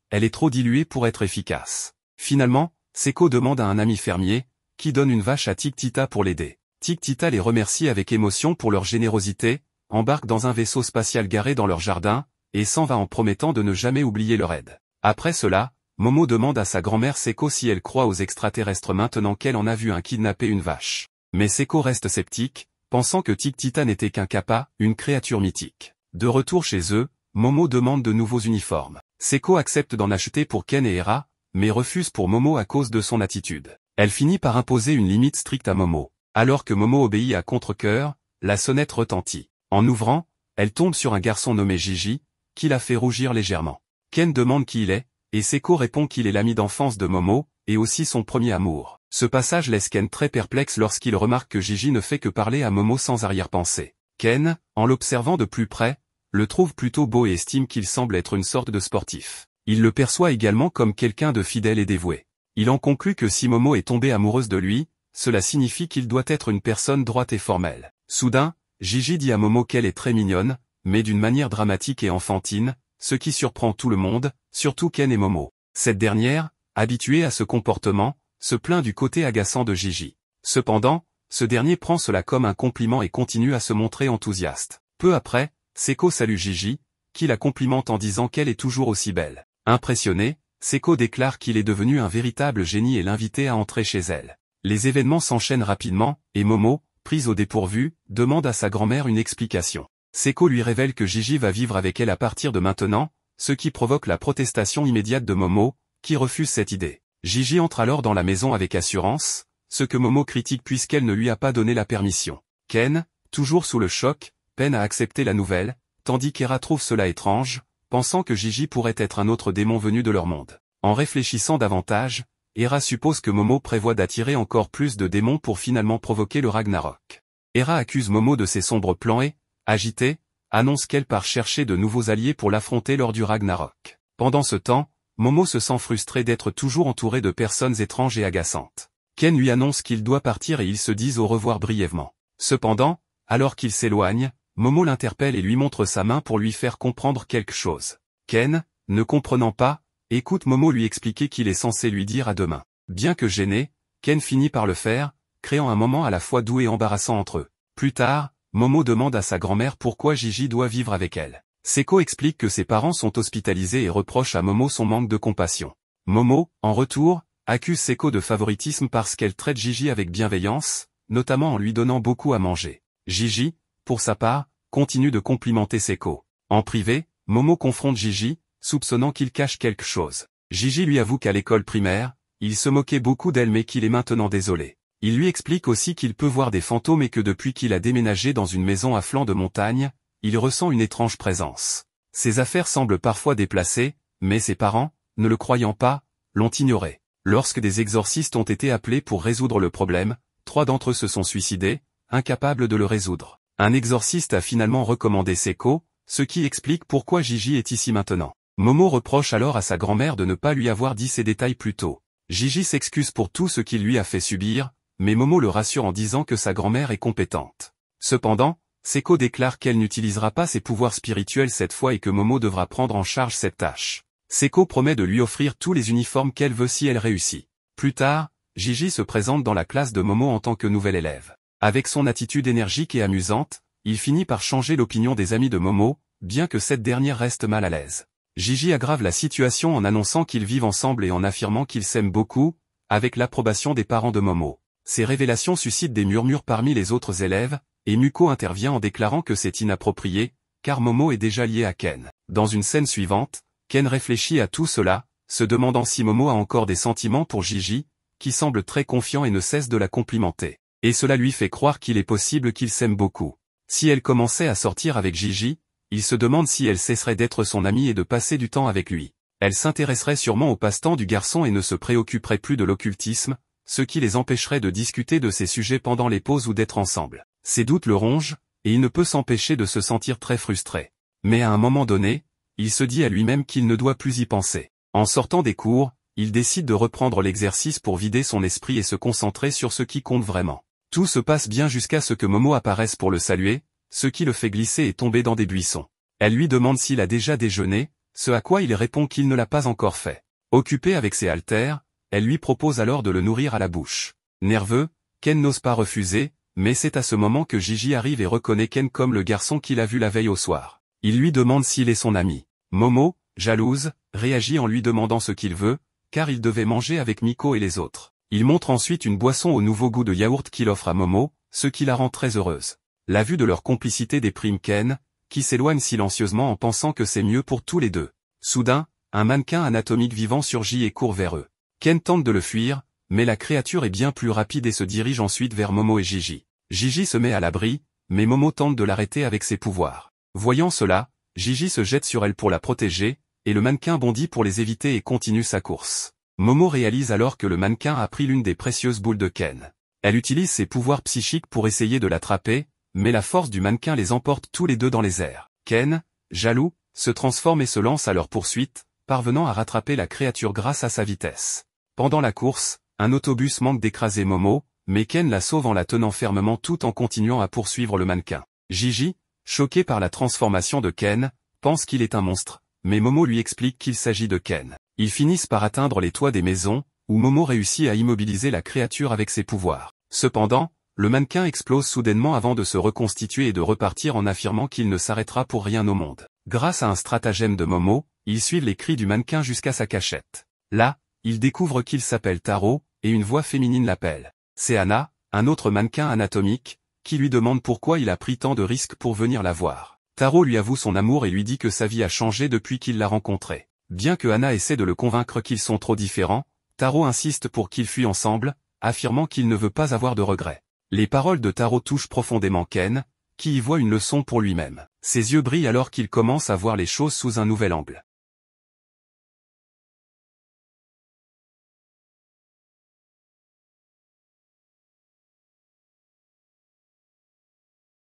elle est trop diluée pour être efficace. Finalement, Seiko demande à un ami fermier, qui donne une vache à Tic-Tita pour l'aider. Tic-Tita les remercie avec émotion pour leur générosité, embarque dans un vaisseau spatial garé dans leur jardin, et s'en va en promettant de ne jamais oublier leur aide. Après cela, Momo demande à sa grand-mère Seiko si elle croit aux extraterrestres maintenant qu'elle en a vu un kidnapper une vache. Mais Seiko reste sceptique, pensant que Tic-Tita n'était qu'un kappa, une créature mythique. De retour chez eux, Momo demande de nouveaux uniformes. Seiko accepte d'en acheter pour Ken et Hera, mais refuse pour Momo à cause de son attitude. Elle finit par imposer une limite stricte à Momo. Alors que Momo obéit à contre-cœur, la sonnette retentit. En ouvrant, elle tombe sur un garçon nommé Gigi, qui la fait rougir légèrement. Ken demande qui il est, et Seiko répond qu'il est l'ami d'enfance de Momo, et aussi son premier amour. Ce passage laisse Ken très perplexe lorsqu'il remarque que Gigi ne fait que parler à Momo sans arrière-pensée. Ken, en l'observant de plus près, le trouve plutôt beau et estime qu'il semble être une sorte de sportif. Il le perçoit également comme quelqu'un de fidèle et dévoué. Il en conclut que si Momo est tombée amoureuse de lui, cela signifie qu'il doit être une personne droite et formelle. Soudain, Gigi dit à Momo qu'elle est très mignonne, mais d'une manière dramatique et enfantine, ce qui surprend tout le monde, surtout Ken et Momo. Cette dernière, habituée à ce comportement, se plaint du côté agaçant de Gigi. Cependant, ce dernier prend cela comme un compliment et continue à se montrer enthousiaste. Peu après, Seiko salue Gigi, qui la complimente en disant qu'elle est toujours aussi belle. Impressionné, Seiko déclare qu'il est devenu un véritable génie et l'invite à entrer chez elle. Les événements s'enchaînent rapidement, et Momo, prise au dépourvu, demande à sa grand-mère une explication. Seiko lui révèle que Gigi va vivre avec elle à partir de maintenant, ce qui provoque la protestation immédiate de Momo, qui refuse cette idée. Gigi entre alors dans la maison avec assurance, ce que Momo critique puisqu'elle ne lui a pas donné la permission. Ken, toujours sous le choc, peine à accepter la nouvelle, tandis qu'Hera trouve cela étrange, pensant que Gigi pourrait être un autre démon venu de leur monde. En réfléchissant davantage, Hera suppose que Momo prévoit d'attirer encore plus de démons pour finalement provoquer le Ragnarok. Hera accuse Momo de ses sombres plans et, agitée, annonce qu'elle part chercher de nouveaux alliés pour l'affronter lors du Ragnarok. Pendant ce temps, Momo se sent frustré d'être toujours entouré de personnes étranges et agaçantes. Ken lui annonce qu'il doit partir et ils se disent au revoir brièvement. Cependant, alors qu'il s'éloigne, Momo l'interpelle et lui montre sa main pour lui faire comprendre quelque chose. Ken, ne comprenant pas, écoute Momo lui expliquer qu'il est censé lui dire à demain. Bien que gêné, Ken finit par le faire, créant un moment à la fois doux et embarrassant entre eux. Plus tard, Momo demande à sa grand-mère pourquoi Gigi doit vivre avec elle. Seiko explique que ses parents sont hospitalisés et reproche à Momo son manque de compassion. Momo, en retour, accuse Seiko de favoritisme parce qu'elle traite Gigi avec bienveillance, notamment en lui donnant beaucoup à manger. Gigi, pour sa part, continue de complimenter Seiko. En privé, Momo confronte Gigi, soupçonnant qu'il cache quelque chose. Gigi lui avoue qu'à l'école primaire, il se moquait beaucoup d'elle mais qu'il est maintenant désolé. Il lui explique aussi qu'il peut voir des fantômes et que depuis qu'il a déménagé dans une maison à flanc de montagne, il ressent une étrange présence. Ses affaires semblent parfois déplacées, mais ses parents, ne le croyant pas, l'ont ignoré. Lorsque des exorcistes ont été appelés pour résoudre le problème, 3 d'entre eux se sont suicidés, incapables de le résoudre. Un exorciste a finalement recommandé Seiko, ce qui explique pourquoi Gigi est ici maintenant. Momo reproche alors à sa grand-mère de ne pas lui avoir dit ces détails plus tôt. Gigi s'excuse pour tout ce qu'il lui a fait subir, mais Momo le rassure en disant que sa grand-mère est compétente. Cependant, Seiko déclare qu'elle n'utilisera pas ses pouvoirs spirituels cette fois et que Momo devra prendre en charge cette tâche. Seiko promet de lui offrir tous les uniformes qu'elle veut si elle réussit. Plus tard, Gigi se présente dans la classe de Momo en tant que nouvel élève. Avec son attitude énergique et amusante, il finit par changer l'opinion des amis de Momo, bien que cette dernière reste mal à l'aise. Gigi aggrave la situation en annonçant qu'ils vivent ensemble et en affirmant qu'ils s'aiment beaucoup, avec l'approbation des parents de Momo. Ces révélations suscitent des murmures parmi les autres élèves, et Muko intervient en déclarant que c'est inapproprié, car Momo est déjà lié à Ken. Dans une scène suivante, Ken réfléchit à tout cela, se demandant si Momo a encore des sentiments pour Gigi, qui semble très confiant et ne cesse de la complimenter. Et cela lui fait croire qu'il est possible qu'ils s'aiment beaucoup. Si elle commençait à sortir avec Gigi, il se demande si elle cesserait d'être son amie et de passer du temps avec lui. Elle s'intéresserait sûrement au passe-temps du garçon et ne se préoccuperait plus de l'occultisme, ce qui les empêcherait de discuter de ces sujets pendant les pauses ou d'être ensemble. Ses doutes le rongent, et il ne peut s'empêcher de se sentir très frustré. Mais à un moment donné, il se dit à lui-même qu'il ne doit plus y penser. En sortant des cours, il décide de reprendre l'exercice pour vider son esprit et se concentrer sur ce qui compte vraiment. Tout se passe bien jusqu'à ce que Momo apparaisse pour le saluer, ce qui le fait glisser et tomber dans des buissons. Elle lui demande s'il a déjà déjeuné, ce à quoi il répond qu'il ne l'a pas encore fait. Occupé avec ses haltères, elle lui propose alors de le nourrir à la bouche. Nerveux, Ken n'ose pas refuser, mais c'est à ce moment que Gigi arrive et reconnaît Ken comme le garçon qu'il a vu la veille au soir. Il lui demande s'il est son ami. Momo, jalouse, réagit en lui demandant ce qu'il veut, car il devait manger avec Miko et les autres. Il montre ensuite une boisson au nouveau goût de yaourt qu'il offre à Momo, ce qui la rend très heureuse. La vue de leur complicité déprime Ken, qui s'éloigne silencieusement en pensant que c'est mieux pour tous les deux. Soudain, un mannequin anatomique vivant surgit et court vers eux. Ken tente de le fuir, mais la créature est bien plus rapide et se dirige ensuite vers Momo et Gigi. Gigi se met à l'abri, mais Momo tente de l'arrêter avec ses pouvoirs. Voyant cela, Gigi se jette sur elle pour la protéger, et le mannequin bondit pour les éviter et continue sa course. Momo réalise alors que le mannequin a pris l'une des précieuses boules de Ken. Elle utilise ses pouvoirs psychiques pour essayer de l'attraper, mais la force du mannequin les emporte tous les deux dans les airs. Ken, jaloux, se transforme et se lance à leur poursuite, parvenant à rattraper la créature grâce à sa vitesse. Pendant la course, un autobus manque d'écraser Momo, mais Ken la sauve en la tenant fermement tout en continuant à poursuivre le mannequin. Gigi, choqué par la transformation de Ken, pense qu'il est un monstre, mais Momo lui explique qu'il s'agit de Ken. Ils finissent par atteindre les toits des maisons, où Momo réussit à immobiliser la créature avec ses pouvoirs. Cependant, le mannequin explose soudainement avant de se reconstituer et de repartir en affirmant qu'il ne s'arrêtera pour rien au monde. Grâce à un stratagème de Momo, ils suivent les cris du mannequin jusqu'à sa cachette. Là, ils découvrent qu'il s'appelle Taro, et une voix féminine l'appelle. C'est Anna, un autre mannequin anatomique, qui lui demande pourquoi il a pris tant de risques pour venir la voir. Taro lui avoue son amour et lui dit que sa vie a changé depuis qu'il l'a rencontrée. Bien que Anna essaie de le convaincre qu'ils sont trop différents, Taro insiste pour qu'ils fuient ensemble, affirmant qu'il ne veut pas avoir de regrets. Les paroles de Taro touchent profondément Ken, qui y voit une leçon pour lui-même. Ses yeux brillent alors qu'il commence à voir les choses sous un nouvel angle.